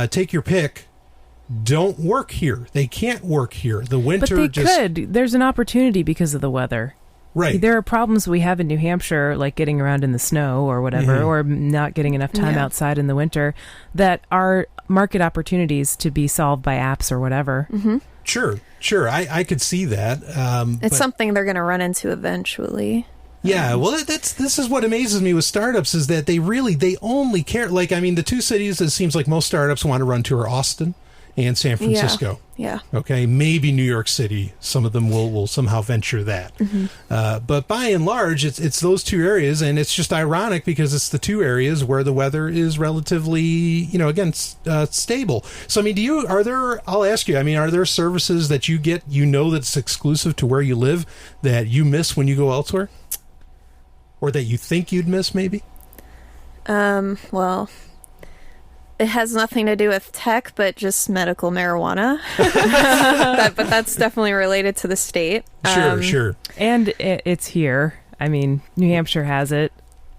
take your pick, don't work here. They can't work here. The winter but they could. There's an opportunity because of the weather. Right. There are problems we have in New Hampshire, like getting around in the snow or whatever, or not getting enough time outside in the winter, that are market opportunities to be solved by apps or whatever. Mm-hmm. Sure. I could see that. It's something they're going to run into eventually. Yeah, well, this is what amazes me with startups is that they only care. Like, I mean, the two cities it seems like most startups want to run to are Austin and San Francisco. Yeah. Okay, maybe New York City. Some of them will somehow venture that. Mm-hmm. But by and large, it's those two areas, and it's just ironic because it's the two areas where the weather is relatively, again, stable. So, I mean, I'll ask you, I mean, are there services that you get, that's exclusive to where you live that you miss when you go elsewhere? Or that you think you'd miss, maybe? Well, it has nothing to do with tech, but just medical marijuana. But that's definitely related to the state. Sure. And it's here. I mean, New Hampshire has it.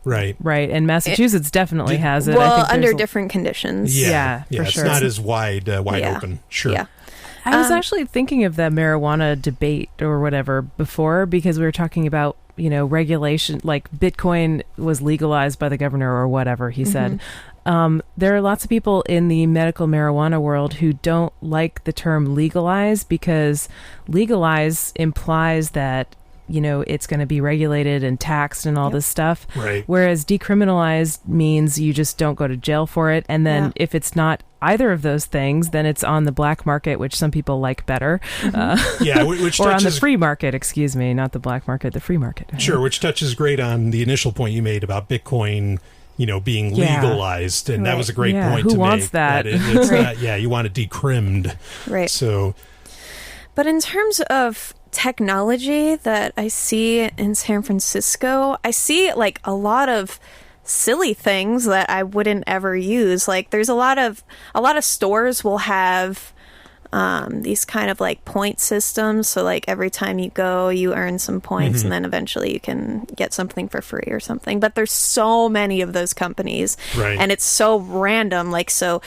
Right. And Massachusetts definitely has it. Well, I think under different conditions. Yeah, for it's sure. not as wide open. Sure. Yeah. I was actually thinking of the marijuana debate or whatever before because we were talking about, regulation, like Bitcoin was legalized by the governor or whatever he said. There are lots of people in the medical marijuana world who don't like the term legalize because legalize implies that, it's going to be regulated and taxed and all this stuff. Right. Whereas decriminalized means you just don't go to jail for it. And then if it's not either of those things, then it's on the black market, which some people like better. Which or on the free market, excuse me, not the black market, the free market. Sure, which touches great on the initial point you made about Bitcoin, being legalized, and that was a great point to make. Who wants that? It's not, you want it decrimmed. Right. So, but in terms of technology that I see in San Francisco, I see like a lot of silly things that I wouldn't ever use. Like there's a lot of stores will have these kind of like point systems. So like every time you go, you earn some points and then eventually you can get something for free or something. But there's so many of those companies and it's so random. Like, so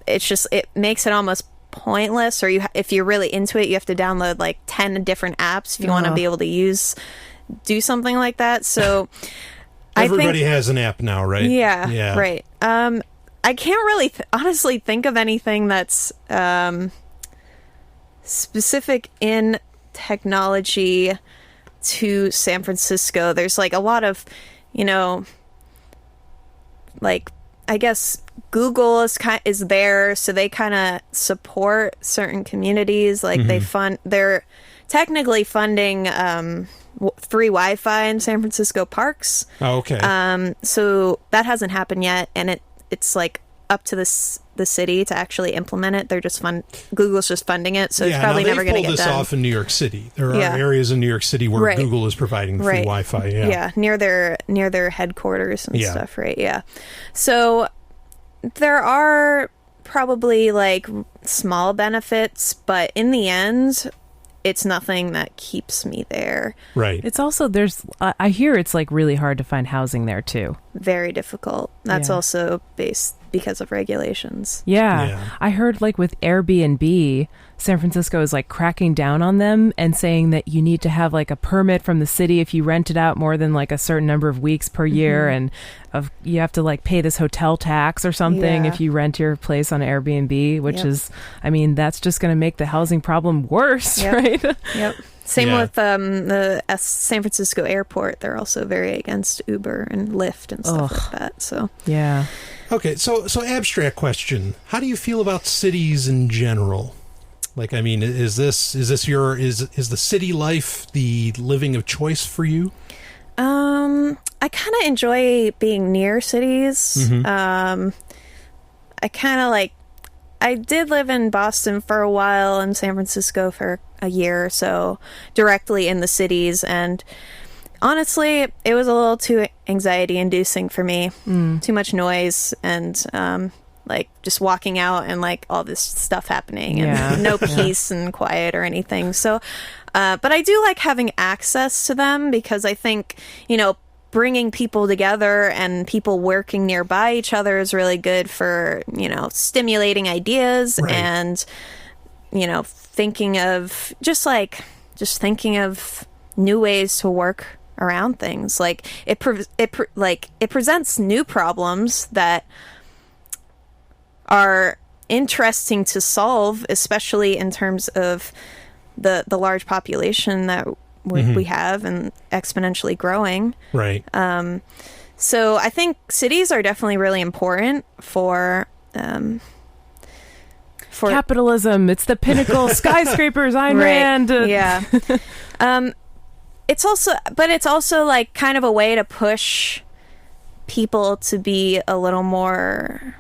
it makes it almost pointless, or if you're really into it, you have to download like 10 different apps if you want to be able to do something like that. So everybody has an app now, right? Yeah. Right. I can't really honestly think of anything that's specific in technology to San Francisco. There's like a lot of, like, I guess Google is there, so they kind of support certain communities. Like they're technically funding free Wi-Fi in San Francisco parks. Oh, okay. So that hasn't happened yet, and it's like up to the city to actually implement it. They're just Google's just funding it, so it's probably never going to get done. They pulled this off in New York City. There are areas in New York City where Google is providing free Wi-Fi. Yeah, near their headquarters and stuff. Right. Yeah. So there are probably like small benefits, but in the end, it's nothing that keeps me there. Right. It's also I hear it's like really hard to find housing there too. Very difficult. That's also because of regulations. Yeah. I heard like with Airbnb, San Francisco is like cracking down on them and saying that you need to have like a permit from the city if you rent it out more than like a certain number of weeks per year, and you have to like pay this hotel tax or something if you rent your place on Airbnb, which is, I mean, that's just going to make the housing problem worse, right? Yep. Same with the San Francisco airport. They're also very against Uber and Lyft and stuff like that. So Okay, so abstract question: how do you feel about cities in general? Like, I mean, is the city life the living of choice for you? I kind of enjoy being near cities. I kind of I did live in Boston for a while and San Francisco for a year or so, directly in the cities, and honestly, it was a little too anxiety-inducing for me. Too much noise and like just walking out and like all this stuff happening and no peace and quiet or anything. So, but I do like having access to them because I think, bringing people together and people working nearby each other is really good for, stimulating ideas and, thinking of new ways to work around things. Like it presents new problems that are interesting to solve, especially in terms of the large population that we have and exponentially growing. Right. So I think cities are definitely really important for capitalism. It's the pinnacle. Skyscrapers, Ayn Rand. Yeah. It's also like kind of a way to push people to be a little more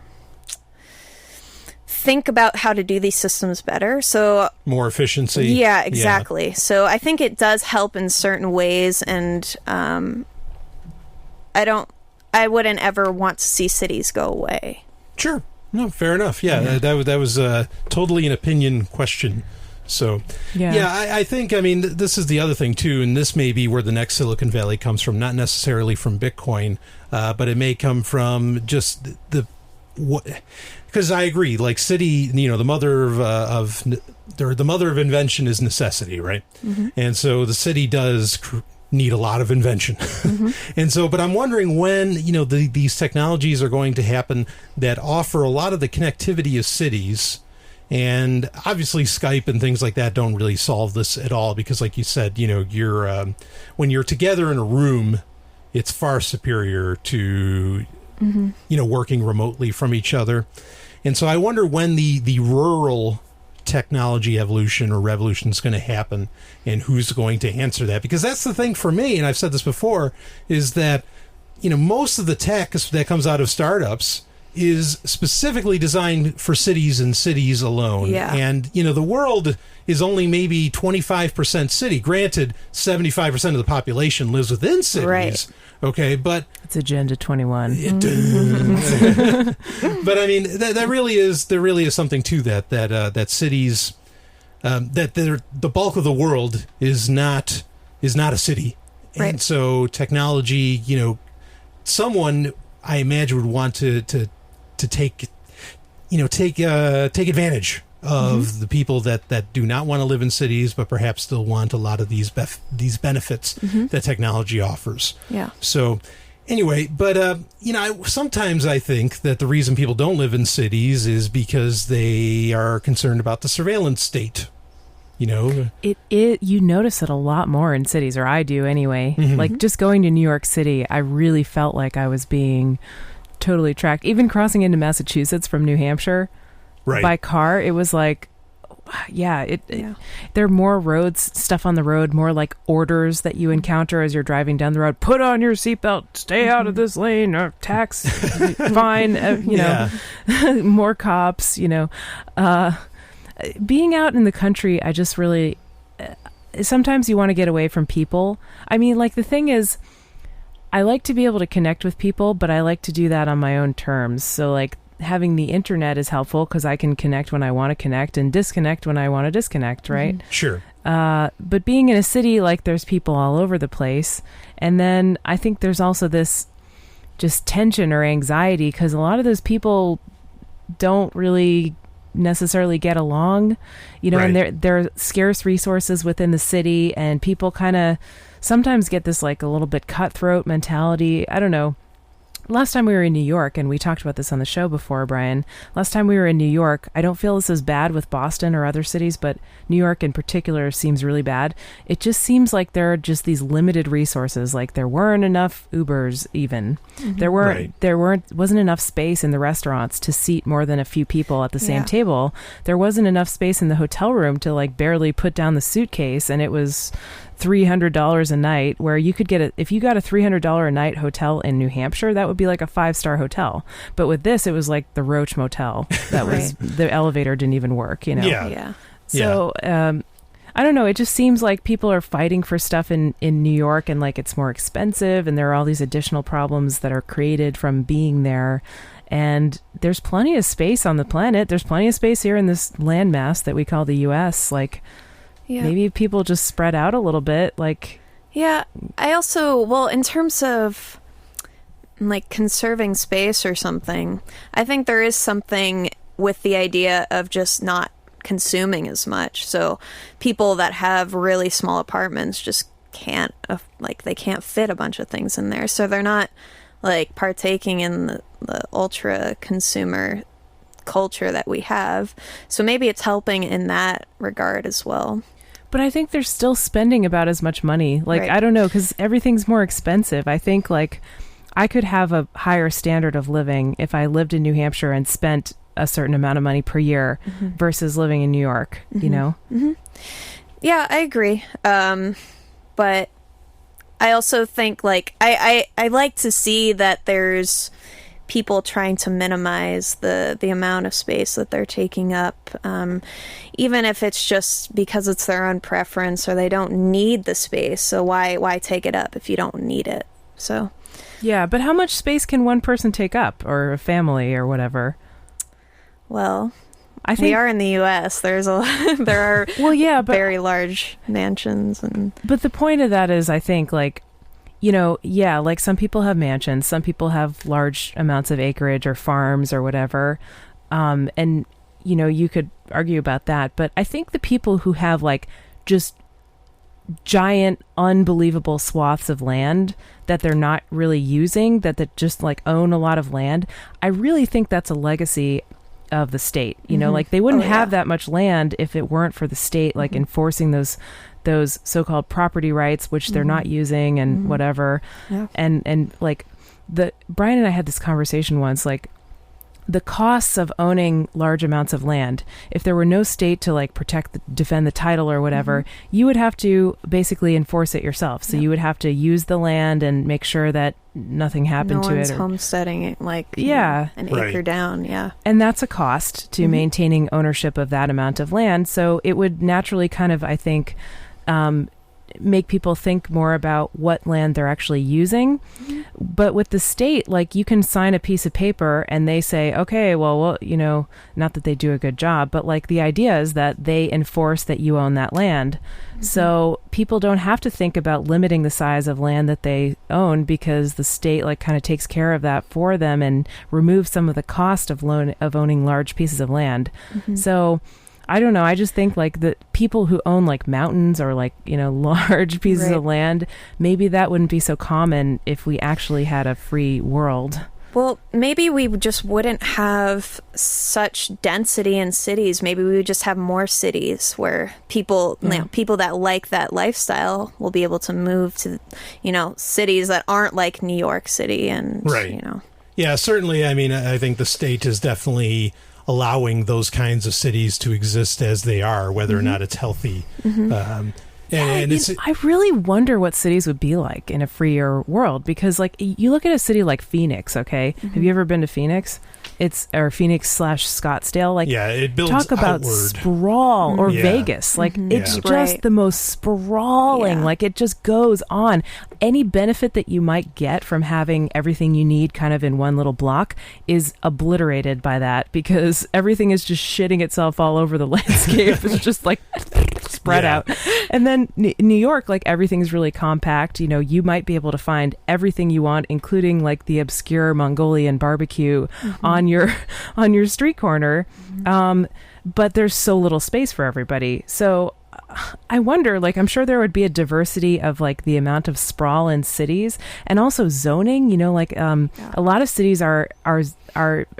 think about how to do these systems better. So more efficiency. Yeah, exactly. Yeah. So I think it does help in certain ways, and I wouldn't ever want to see cities go away. Sure. No, fair enough. Yeah. That was totally an opinion question. So, I think, I mean, this is the other thing, too, and this may be where the next Silicon Valley comes from, not necessarily from Bitcoin, but it may come from just because I agree, like city, the mother of invention is necessity, right? Mm-hmm. And so the city does need a lot of invention. Mm-hmm. And so, but I'm wondering when, these technologies are going to happen that offer a lot of the connectivity of cities. And obviously Skype and things like that don't really solve this at all, because like you said, you're when you're together in a room, it's far superior to working remotely from each other. And so I wonder when the rural technology evolution or revolution is going to happen, and who's going to answer that, because that's the thing for me, and I've said this before, is that most of the tech that comes out of startups is specifically designed for cities and cities alone. Yeah. And, the world is only maybe 25% city. Granted, 75% of the population lives within cities. Right. Okay, but... It's Agenda 21. But, I mean, there really is something to that cities... that the bulk of the world is not a city. Right. And so technology, someone, I imagine, would want to take advantage of the people that do not want to live in cities, but perhaps still want a lot of these benefits that technology offers. Yeah. So anyway, but sometimes I think that the reason people don't live in cities is because they are concerned about the surveillance state. You notice it a lot more in cities, or I do anyway. Mm-hmm. Like just going to New York City, I really felt like I was being totally tracked. Even crossing into Massachusetts from New Hampshire by car, it was like, there are more stuff on the road, more like orders that you encounter as you're driving down the road. Put on your seatbelt, stay out of this lane, or tax, fine, more cops, being out in the country, I just really, sometimes you want to get away from people. I mean, like the thing is, I like to be able to connect with people, but I like to do that on my own terms. So like having the internet is helpful because I can connect when I want to connect and disconnect when I want to disconnect, right? Mm-hmm. Sure. But being in a city, like there's people all over the place. And then I think there's also this just tension or anxiety because a lot of those people don't really necessarily get along, and there are scarce resources within the city, and people kind of sometimes get this like a little bit cutthroat mentality. I don't know. Last time we were in New York, and we talked about this on the show before, Brian, last time we were in New York, I don't feel this is bad with Boston or other cities, but New York in particular seems really bad. It just seems like there are just these limited resources. Like there weren't enough Ubers even. Mm-hmm. Wasn't enough space in the restaurants to seat more than a few people at the same table. There wasn't enough space in the hotel room to like barely put down the suitcase, and it was $300 a night, where you could get if you got a $300 a night hotel in New Hampshire, that would be like a 5-star hotel. But with this, it was like the Roach Motel. That was the elevator didn't even work, Yeah. So I don't know. It just seems like people are fighting for stuff in New York, and like it's more expensive, and there are all these additional problems that are created from being there. And there's plenty of space on the planet. There's plenty of space here in this landmass that we call the U.S. Like. Yeah. Maybe people just spread out a little bit, like... Yeah, I also, in terms of, like, conserving space or something, I think there is something with the idea of just not consuming as much. So people that have really small apartments just can't they can't fit a bunch of things in there, so they're not like partaking in the ultra consumer culture that we have. So maybe it's helping in that regard as well. But I think they're still spending about as much money. Like, Right. I don't know, because everything's more expensive. I think, like, I could have a higher standard of living if I lived in New Hampshire and spent a certain amount of money per year versus living in New York, you know? Yeah, I agree. But I also think, like, I like to see that there's people trying to minimize the amount of space that they're taking up, even if it's just because it's their own preference or they don't need the space. So why take it up if you don't need it? So Yeah, but how much space can one person take up, or a family, or whatever? well, I think we are in the U.S. There are Well, yeah, but very large mansions, and But the point of that is, I think, like, you know, yeah, like some people have mansions, some people have large amounts of acreage or farms or whatever. And, you know, you could argue about that. But I think the people who have like just giant, unbelievable swaths of land that they're not really using, that just like own a lot of land, I really think that's a legacy of the state. You know, like they wouldn't have that much land if it weren't for the state, like enforcing those so-called property rights, which they're not using, and whatever. Yeah. And like Brian and I had this conversation once, like the costs of owning large amounts of land, if there were no state to like defend the title or whatever, you would have to basically enforce it yourself. So you would have to use the land and make sure that nothing happened no to one's it. homesteading it, like, Yeah. an Right. acre down. Yeah. And that's a cost to maintaining ownership of that amount of land. So it would naturally kind of, I think, make people think more about what land they're actually using. But with the state, like, you can sign a piece of paper and they say, okay, well, you know, not that they do a good job, but like the idea is that they enforce that you own that land. So people don't have to think about limiting the size of land that they own, because the state like kind of takes care of that for them and removes some of the cost of owning large pieces of land. So I don't know. I just think like the people who own like mountains or like, you know, large pieces of land, maybe that wouldn't be so common if we actually had a free world. Well, maybe we just wouldn't have such density in cities. Maybe we would just have more cities where people, you know, people that like that lifestyle will be able to move to, you know, cities that aren't like New York City and, you know. Yeah, certainly. I mean, I think the state is definitely allowing those kinds of cities to exist as they are, whether or not it's healthy. And it's, I really wonder what cities would be like in a freer world, because like you look at a city like Phoenix, okay? Have you ever been to Phoenix? Or Phoenix/Scottsdale, like, yeah, it builds talk about outward. sprawl, or Vegas, like it's just the most sprawling, like it just goes on. Any benefit that you might get from having everything you need kind of in one little block is obliterated by that, because everything is just shitting itself all over the landscape. It's just like spread out. And then New York, like everything's really compact. You know, you might be able to find everything you want, including like the obscure Mongolian barbecue on your street corner. But there's so little space for everybody. So I wonder, like, I'm sure there would be a diversity of like the amount of sprawl in cities, and also zoning, you know, like a lot of cities are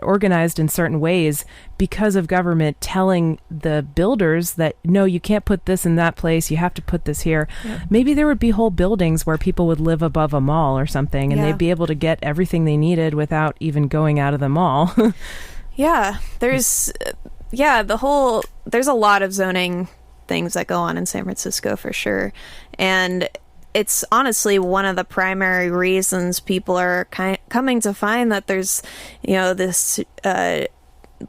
organized in certain ways because of government telling the builders that, no, you can't put this in that place, you have to put this here. Maybe there would be whole buildings where people would live above a mall or something, and they'd be able to get everything they needed without even going out of the mall. There's a lot of zoning things that go on in San Francisco for sure, and it's honestly one of the primary reasons people are coming to find that there's, you know, this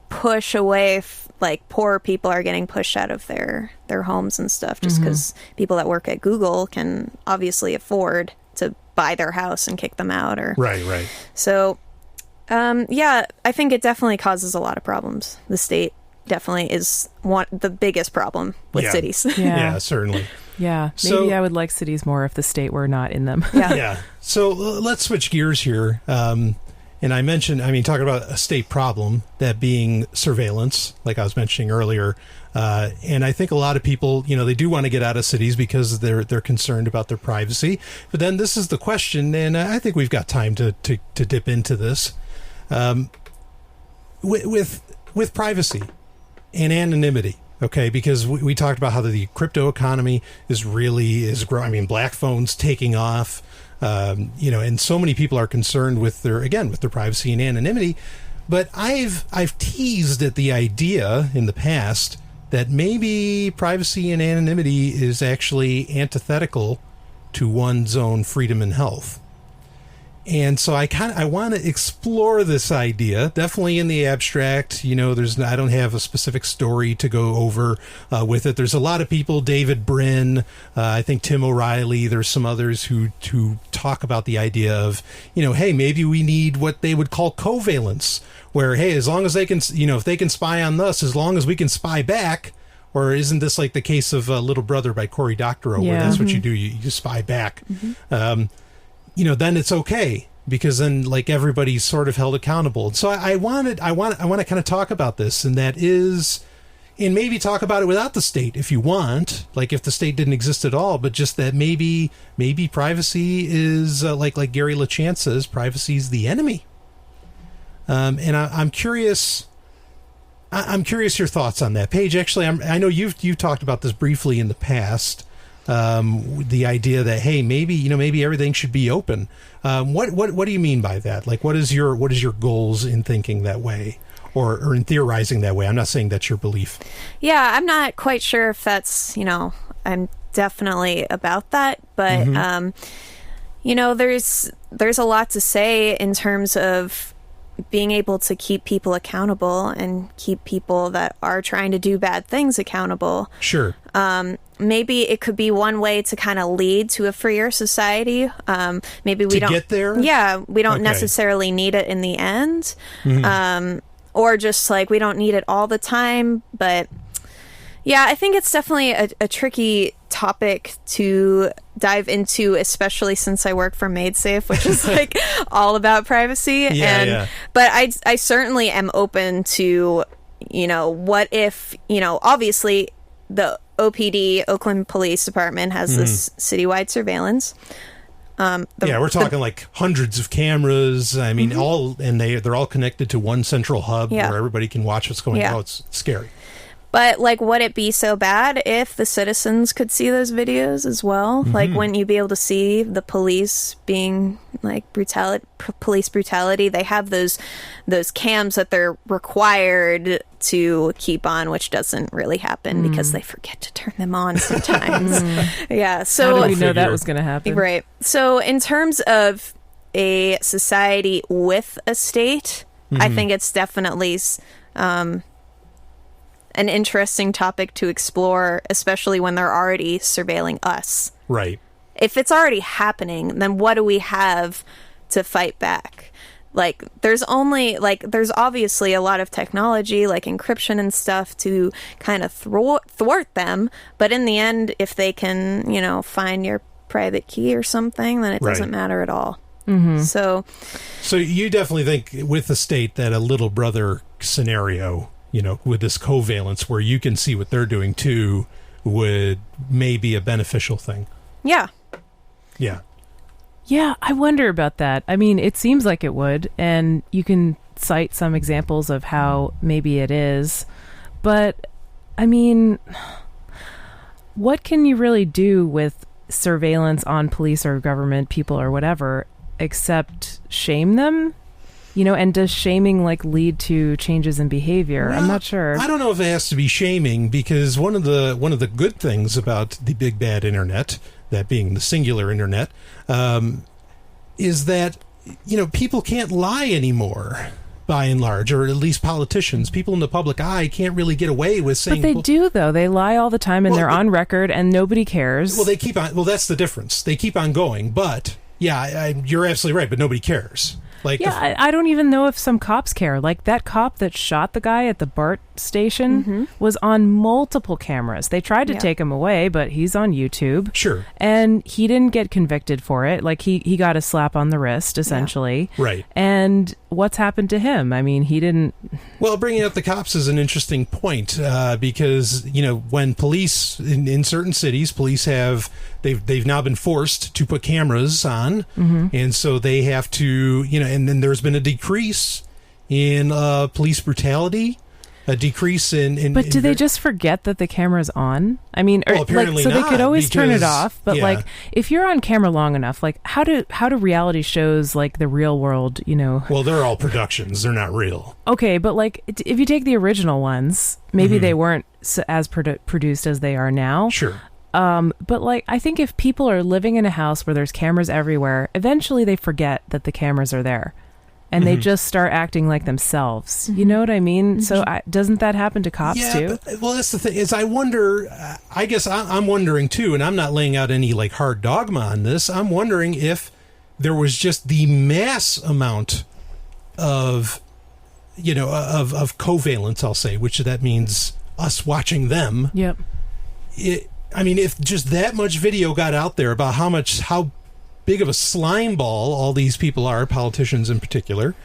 push away, like poor people are getting pushed out of their homes and stuff, just because people that work at Google can obviously afford to buy their house and kick them out, or right. So I think it definitely causes a lot of problems. The state definitely is the biggest problem with cities. Yeah, certainly. Yeah, So- maybe I would like cities more if the state were not in them. Yeah. So let's switch gears here. And I mentioned, talking about a state problem, that being surveillance, like I was mentioning earlier. And I think a lot of people, they do want to get out of cities because they're concerned about their privacy. But then this is the question, and I think we've got time to dip into this. With privacy and anonymity, okay? Because we talked about how the crypto economy is growing. Blackphone's taking off. And so many people are concerned with their privacy and anonymity. But I've teased at the idea in the past that maybe privacy and anonymity is actually antithetical to one's own freedom and health. And so I want to explore this idea, definitely in the abstract. I don't have a specific story to go over with it. There's a lot of people, David Brin, I think Tim O'Reilly, there's some others who talk about the idea of, hey, maybe we need what they would call coveillance, where, hey, as long as they can, if they can spy on us, as long as we can spy back. Or isn't this like the case of Little Brother by Cory Doctorow, where that's what you do, you spy back. Then it's okay, because then like everybody's sort of held accountable. So I want to kind of talk about this, and that is, and maybe talk about it without the state if you want, like if the state didn't exist at all, but just that maybe privacy is like Gary LaChance says, privacy is the enemy. And I'm curious. I'm curious your thoughts on that, Paige. Actually, I know you've talked about this briefly in the past. The idea that, hey, maybe everything should be open. What do you mean by that? Like, what is your goals in thinking that way, or in theorizing that way? I'm not saying that's your belief. Yeah, I'm not quite sure if that's, I'm definitely about that, but there's a lot to say in terms of being able to keep people accountable and keep people that are trying to do bad things accountable. Sure. Maybe it could be one way to kind of lead to a freer society. Maybe we don't get there. Yeah, we don't necessarily need it in the end, or just like we don't need it all the time. But yeah, I think it's definitely a tricky topic to dive into, especially since I work for MaidSafe, which is like all about privacy. But I certainly am open to, what if, obviously the OPD, Oakland Police Department, has this citywide surveillance. We're talking like hundreds of cameras. I mean, they're all connected to one central hub where everybody can watch what's going on. Oh, it's scary. But, like, would it be so bad if the citizens could see those videos as well? Like, wouldn't you be able to see the police being, like, police brutality? They have those cams that they're required to keep on, which doesn't really happen because they forget to turn them on sometimes. So how do we know that was going to happen? Right. So, in terms of a society with a state, I think it's definitely an interesting topic to explore, especially when they're already surveilling us. Right. If it's already happening, then what do we have to fight back? Like, there's obviously a lot of technology, like encryption and stuff, to kind of thwart them. But in the end, if they can, find your private key or something, then it doesn't matter at all. So you definitely think with the state that a little brother scenario, with this coveillance where you can see what they're doing too, would maybe a beneficial thing. Yeah. Yeah, I wonder about that. I mean, it seems like it would, and you can cite some examples of how maybe it is. But, I mean, what can you really do with surveillance on police or government people or whatever, except shame them? And does shaming lead to changes in behavior? Well, I'm not sure. I don't know if it has to be shaming, because one of the good things about the big bad internet, that being the singular internet, is that people can't lie anymore, by and large, or at least politicians. People in the public eye can't really get away with saying. But they do, though. They lie all the time, and they're on record, and nobody cares. Well, they keep on. Well, that's the difference. They keep on going, but yeah, you're absolutely right. But nobody cares. Like, yeah, I don't even know if some cops care. Like that cop that shot the guy at the BART station was on multiple cameras. They tried to take him away, but he's on YouTube. Sure. And he didn't get convicted for it. Like he got a slap on the wrist, essentially. Yeah. Right. And what's happened to him? I mean, he didn't... Well, bringing up the cops is an interesting point because, when police in certain cities, police they've now been forced to put cameras on, and so they have to, and then there's been a decrease in police brutality, a decrease in... But do they just forget that the camera's on? I mean, apparently so they could always turn it because, off, but if you're on camera long enough, how do reality shows like the real world, Well, they're all productions. They're not real. Okay, but if you take the original ones, maybe they weren't as produced as they are now. Sure. But I think if people are living in a house where there's cameras everywhere, eventually they forget that the cameras are there. And they just start acting like themselves. You know what I mean? So doesn't that happen to cops too? Well, that's the thing. Is I wonder. I guess I'm wondering too, and I'm not laying out any hard dogma on this. I'm wondering if there was just the mass amount of, of coveillance. I'll say, which that means us watching them. Yep. If just that much video got out there about how big of a slime ball all these people are, politicians in particular,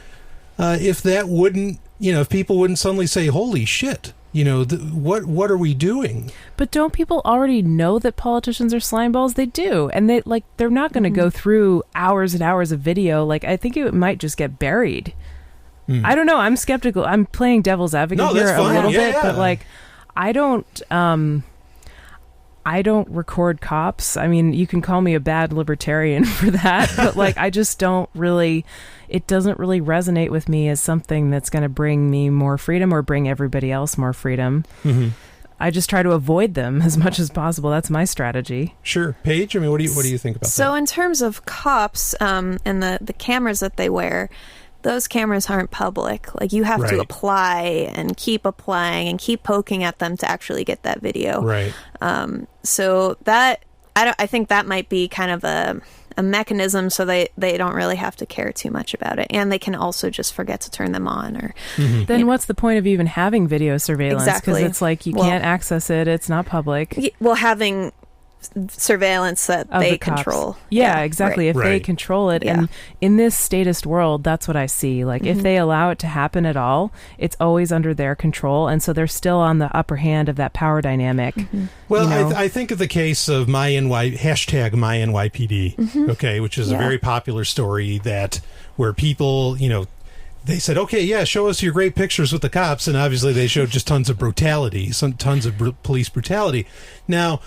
if that wouldn't, if people wouldn't suddenly say, holy shit, what are we doing? But don't people already know that politicians are slime balls? They do. And they're not going to go through hours and hours of video. I think it might just get buried. I don't know. I'm skeptical. I'm playing devil's advocate here a little bit, but I don't record cops. I mean, you can call me a bad libertarian for that, but I just don't really, it doesn't really resonate with me as something that's going to bring me more freedom or bring everybody else more freedom. I just try to avoid them as much as possible. That's my strategy. Sure. Paige, what do you think about that? So in terms of cops and the cameras that they wear, those cameras aren't public. You have to apply and keep applying and keep poking at them to actually get that video. Right. So that I think that might be kind of a mechanism so they don't really have to care too much about it, and they can also just forget to turn them on. Or then what's the point of even having video surveillance? Exactly. Because it's you can't access it. It's not public. Well, having surveillance that they control. Yeah, exactly. Right. If they control it. And in this statist world, that's what I see. If they allow it to happen at all, it's always under their control. And so they're still on the upper hand of that power dynamic. Well, I think of the case of #MyNYPD, okay, which is a very popular story where people, they said, okay, yeah, show us your great pictures with the cops. And obviously they showed just tons of brutality, tons of police brutality. Now,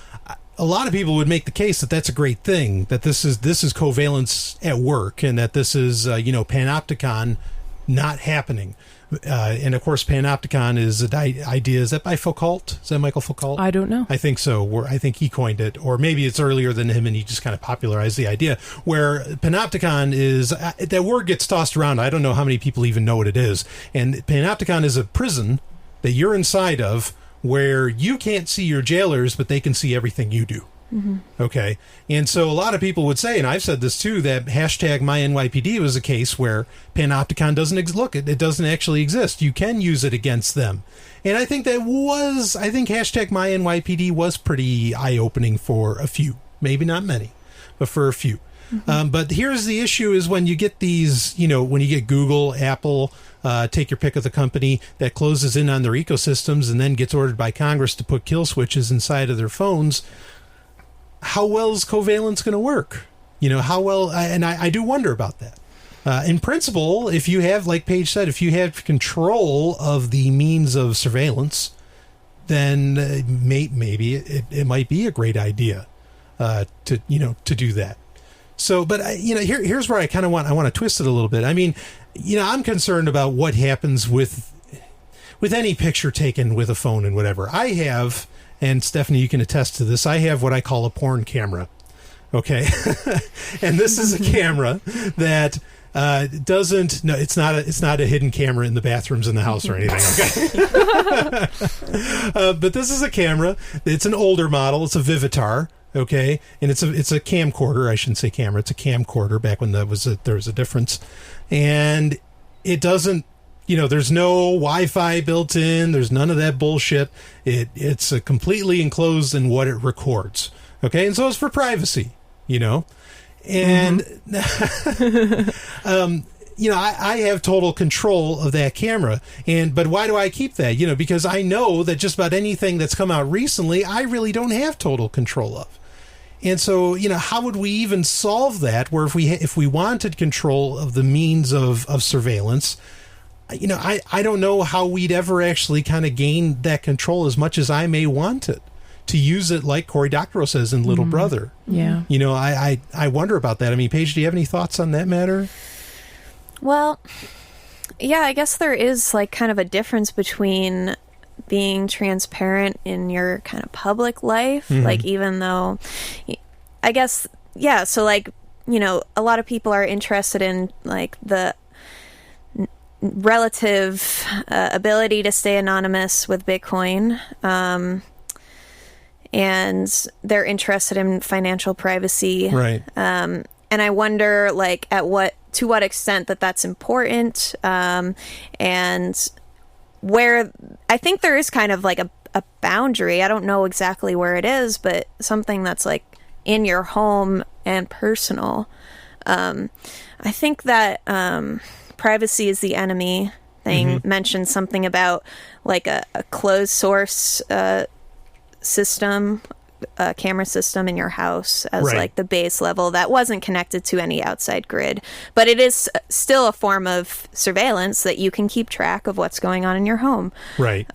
a lot of people would make the case that that's a great thing, that this is coveillance at work, and that this is panopticon not happening. And of course, panopticon is an idea. Is that by Foucault? Is that Michael Foucault? I don't know. I think so. I think he coined it, or maybe it's earlier than him, and he just kind of popularized the idea. Where panopticon is that word gets tossed around. I don't know how many people even know what it is. And panopticon is a prison that you're inside of, where you can't see your jailers, but they can see everything you do. Okay. And so a lot of people would say, and I've said this too, that #MyNYPD was a case where panopticon doesn't it doesn't actually exist. You can use it against them. And I think #MyNYPD was pretty eye-opening for a few, maybe not many, but for a few. But here's the issue is when you get these, when you get Google, Apple, take your pick of the company that closes in on their ecosystems and then gets ordered by Congress to put kill switches inside of their phones, how well is coveillance going to work? How well, and I do wonder about that. In principle, if you have, like Paige said, if you have control of the means of surveillance, then maybe it might be a great idea to do that. So, but here's where I kind of want to twist it a little bit. I mean, I'm concerned about what happens with any picture taken with a phone and whatever. I have, and Stephanie, you can attest to this, I have what I call a porn camera. Okay. And this is a camera that doesn't, no, it's not a hidden camera in the bathrooms in the house or anything. Okay. But this is a camera. It's an older model. It's a Vivitar. Okay, and it's a camcorder. I shouldn't say camera. It's a camcorder. Back when there was a difference, and it doesn't, there's no Wi-Fi built in. There's none of that bullshit. It's completely enclosed in what it records. Okay. And so it's for privacy, and, I have total control of that camera. But why do I keep that? Because I know that just about anything that's come out recently, I really don't have total control of. And so, how would we even solve that? Where if we wanted control of the means of surveillance, I don't know how we'd ever actually kind of gain that control as much as I may want it, to use it like Cory Doctorow says in Little Brother. Yeah. I wonder about that. I mean, Paige, do you have any thoughts on that matter? Well, yeah, I guess there is like kind of a difference between being transparent in your kind of public life, like even though I guess, yeah, so like, a lot of people are interested in like the relative ability to stay anonymous with Bitcoin, and they're interested in financial privacy, right? And I wonder, like, to what extent that's important, and where I think there is kind of like a boundary. I don't know exactly where it is, but something that's like in your home and personal. I think that privacy is the enemy thing mentioned something about like a closed source system, a camera system in your house as right. like the base level that wasn't connected to any outside grid, but it is still a form of surveillance that you can keep track of what's going on in your home. Right.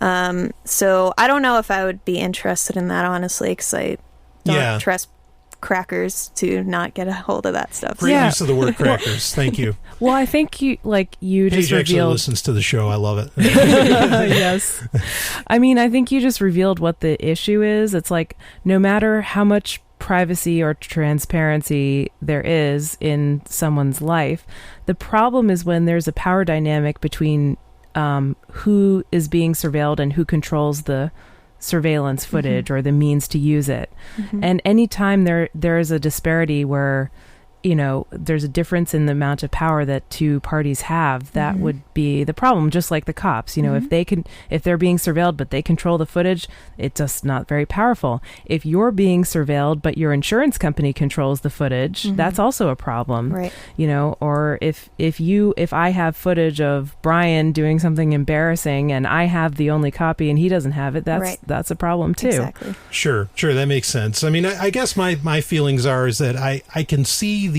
So I don't know if I would be interested in that, honestly, because I don't trust crackers to not get a hold of that stuff. Great use of the word crackers. Thank you. Well, I think you Paige just actually revealed. listens to the show. I love it. Yes. I mean, I think you just revealed what the issue is. It's like no matter how much privacy or transparency there is in someone's life, the problem is when there's a power dynamic between who is being surveilled and who controls the surveillance footage or the means to use it. And anytime there is a disparity where there's a difference in the amount of power that two parties have, that would be the problem. Just like the cops, if they're being surveilled but they control the footage, it's just not very powerful. If you're being surveilled but your insurance company controls the footage, that's also a problem. Right. Or if I have footage of Brian doing something embarrassing and I have the only copy and he doesn't have it, that's a problem too. Exactly. Sure, that makes sense. I mean, I guess my feelings is that I can see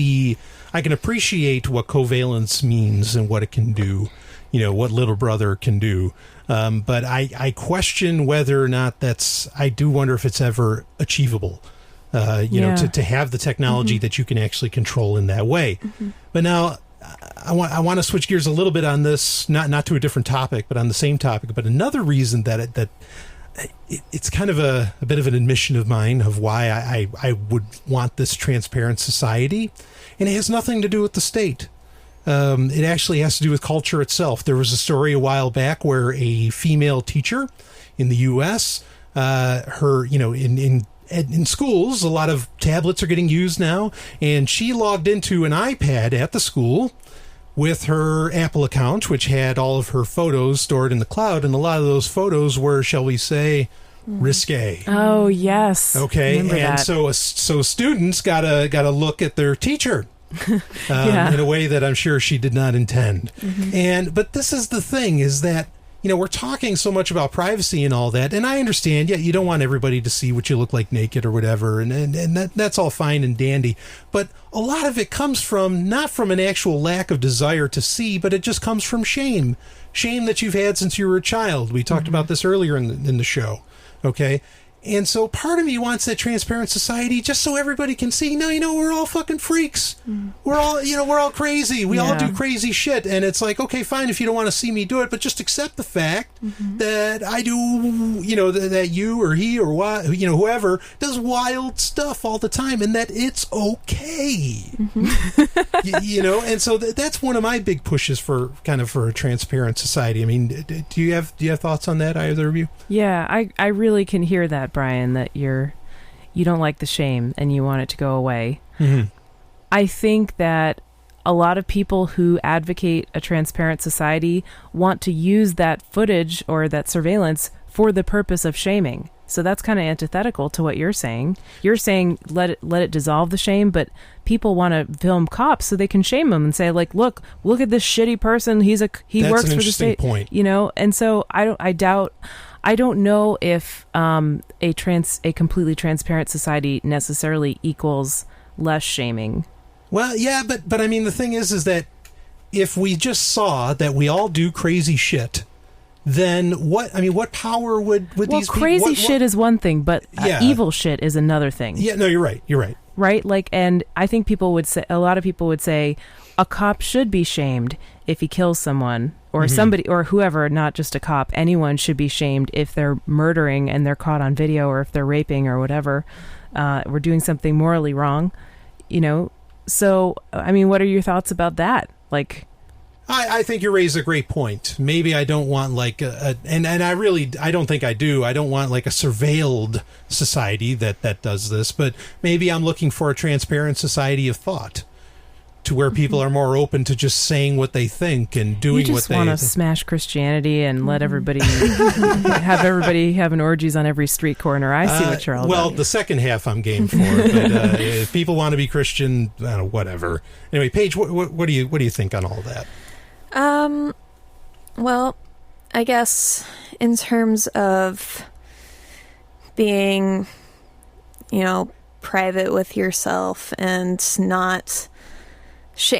I can appreciate what Coveillance means and what it can do, what Little Brother can do. But I question whether or not I do wonder if it's ever achievable, to have the technology that you can actually control in that way. But now I want to switch gears a little bit on this, not to a different topic, but on the same topic. But another reason that it's kind of a bit of an admission of mine of why I would want this transparent society, and it has nothing to do with the state. It actually has to do with culture itself. There was a story a while back where a female teacher in the U.S., in schools, a lot of tablets are getting used now, and she logged into an iPad at the school with her Apple account, which had all of her photos stored in the cloud, and a lot of those photos were, shall we say, risque. Oh, yes. Okay, Remember and that. so students gotta look at their teacher in a way that I'm sure she did not intend. But this is the thing: is that we're talking so much about privacy and all that, and I understand. Yeah, you don't want everybody to see what you look like naked or whatever, and that's all fine and dandy. But a lot of it comes from not from an actual lack of desire to see, but it just comes from shame that you've had since you were a child. We talked about this earlier in the show. Okay. And so part of me wants that transparent society just so everybody can see, no, we're all fucking freaks. We're all crazy. We all do crazy shit. And it's like, okay, fine, if you don't want to see me do it, but just accept the fact that I do, that you or he or whoever does wild stuff all the time, and that it's okay. And so that's one of my big pushes for a transparent society. I mean, do you have thoughts on that, either of you? Yeah, I really can hear that, Brian, that you don't like the shame and you want it to go away. I think that a lot of people who advocate a transparent society want to use that footage or that surveillance for the purpose of shaming. So that's kind of antithetical to what you're saying. You're saying let it dissolve the shame, but people want to film cops so they can shame them and say, like, look at this shitty person. He That's works an for the interesting state. Point. And so I don't know if a completely transparent society necessarily equals less shaming. Well, yeah, but I mean, the thing is that if we just saw that we all do crazy shit, then what power would these people... Well, crazy shit is one thing, but evil shit is another thing. Yeah, no, you're right. Right? Like, and I think a lot of people would say a cop should be shamed if he kills someone, or somebody, or whoever, not just a cop. Anyone should be shamed if they're murdering and they're caught on video, or if they're raping or whatever. We're doing something morally wrong, So, I mean, what are your thoughts about that? Like... I think you raise a great point. Maybe I don't want like and I don't think I do. I don't want like a surveilled society that does this, but maybe I'm looking for a transparent society of thought to where people are more open to just saying what they think and doing what they... You just want to smash Christianity and let everybody having orgies on every street corner. I see what you're all about. Well, the second half I'm game for, but if people want to be Christian, whatever. Anyway, Paige, what do you think on all that? Well, I guess in terms of being, private with yourself and not...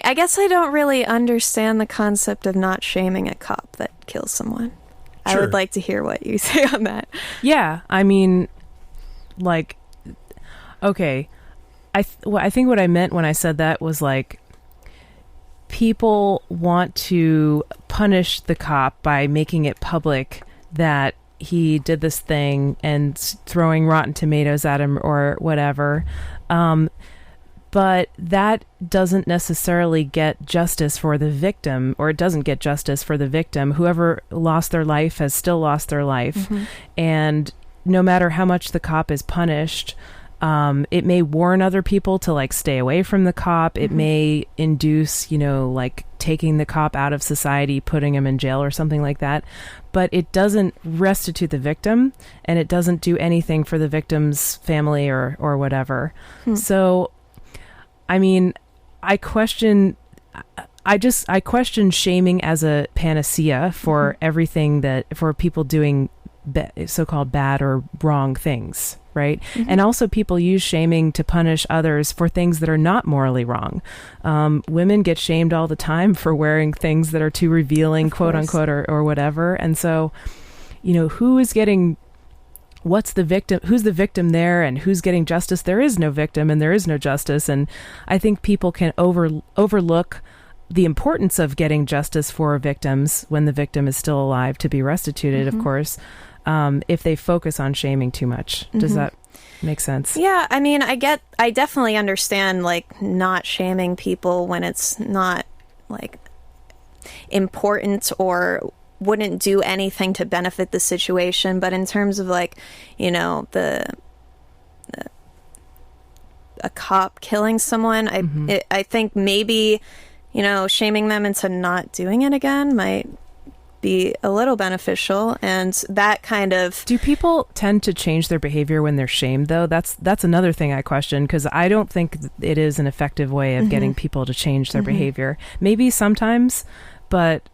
I guess I don't really understand the concept of not shaming a cop that kills someone. Sure. I would like to hear what you say on that. Yeah, I mean, like, okay, I think what I meant when I said that was like, people want to punish the cop by making it public that he did this thing and throwing rotten tomatoes at him or whatever. But that doesn't necessarily get justice for the victim, or it doesn't get justice for the victim. Whoever lost their life has still lost their life. Mm-hmm. And no matter how much the cop is punished, it may warn other people to like stay away from the cop. It may induce, like taking the cop out of society, putting him in jail or something like that. But it doesn't restitute the victim, and it doesn't do anything for the victim's family or whatever. So, I mean, I question shaming as a panacea for everything for people doing so-called bad or wrong things, right? And also people use shaming to punish others for things that are not morally wrong. Women get shamed all the time for wearing things that are too revealing, quote unquote, or whatever. And so, who's the victim there, and who's getting justice? There is no victim and there is no justice. And I think people can overlook the importance of getting justice for victims when the victim is still alive to be restituted, of course, if they focus on shaming too much. Does that make sense? Yeah, I mean, I definitely understand like not shaming people when it's not like important or wouldn't do anything to benefit the situation. But in terms of like, a cop killing someone, I think maybe, shaming them into not doing it again might be a little beneficial. And that kind of... Do people tend to change their behavior when they're shamed, though? That's another thing I question, because I don't think it is an effective way of getting people to change their behavior. Maybe sometimes, but...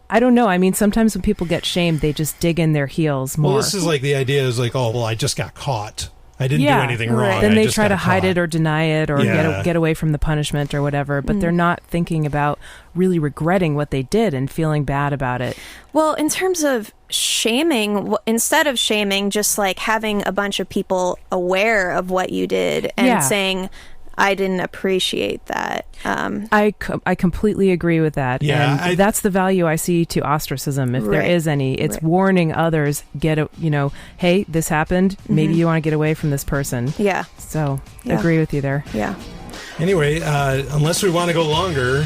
I don't know. I mean, sometimes when people get shamed, they just dig in their heels more. Well, this is like the idea is like, oh, well, I just got caught. I didn't do anything wrong. Then they try to hide it or deny it or get away from the punishment or whatever, but they're not thinking about really regretting what they did and feeling bad about it. Well, in terms of shaming, instead of shaming, just like having a bunch of people aware of what you did and saying... I didn't appreciate that. I completely agree with that. Yeah, and that's the value I see to ostracism, if there is any. It's warning others, hey, this happened. Maybe you want to get away from this person. Yeah. So, agree with you there. Yeah. Anyway, unless we want to go longer,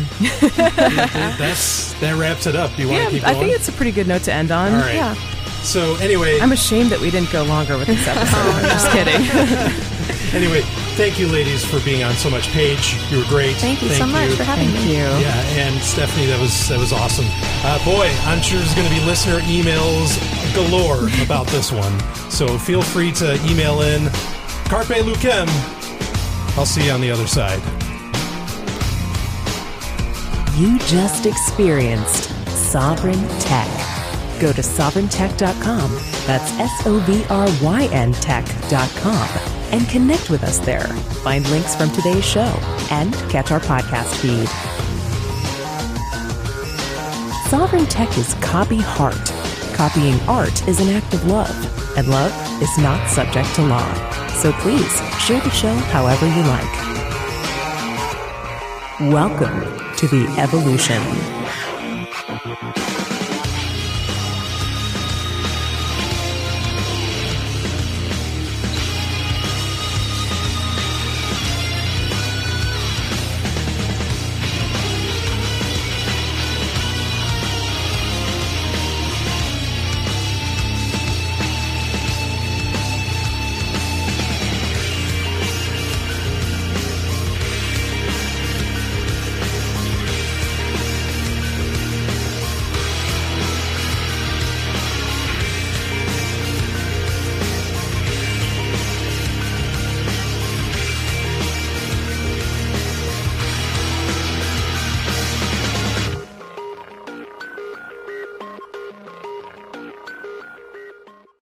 that wraps it up. Do you want to keep going? I think it's a pretty good note to end on. All right. Yeah. So, anyway... I'm ashamed that we didn't go longer with this episode. I'm just kidding. Anyway, Thank you, ladies, for being on so much. Paige, you were great. Thank you so much for having me. Yeah, and Stephanie, that was awesome. Boy, I'm sure there's going to be listener emails galore about this one. So feel free to email in. Carpe Lucem. I'll see you on the other side. You just experienced Sovryn Tech. Go to sovryntech.com. That's SOVRYN tech.com. And connect with us there. Find links from today's show and catch our podcast feed. Sovryn Tech is copy heart. Copying art is an act of love, and love is not subject to law. So please share the show however you like. Welcome to the evolution.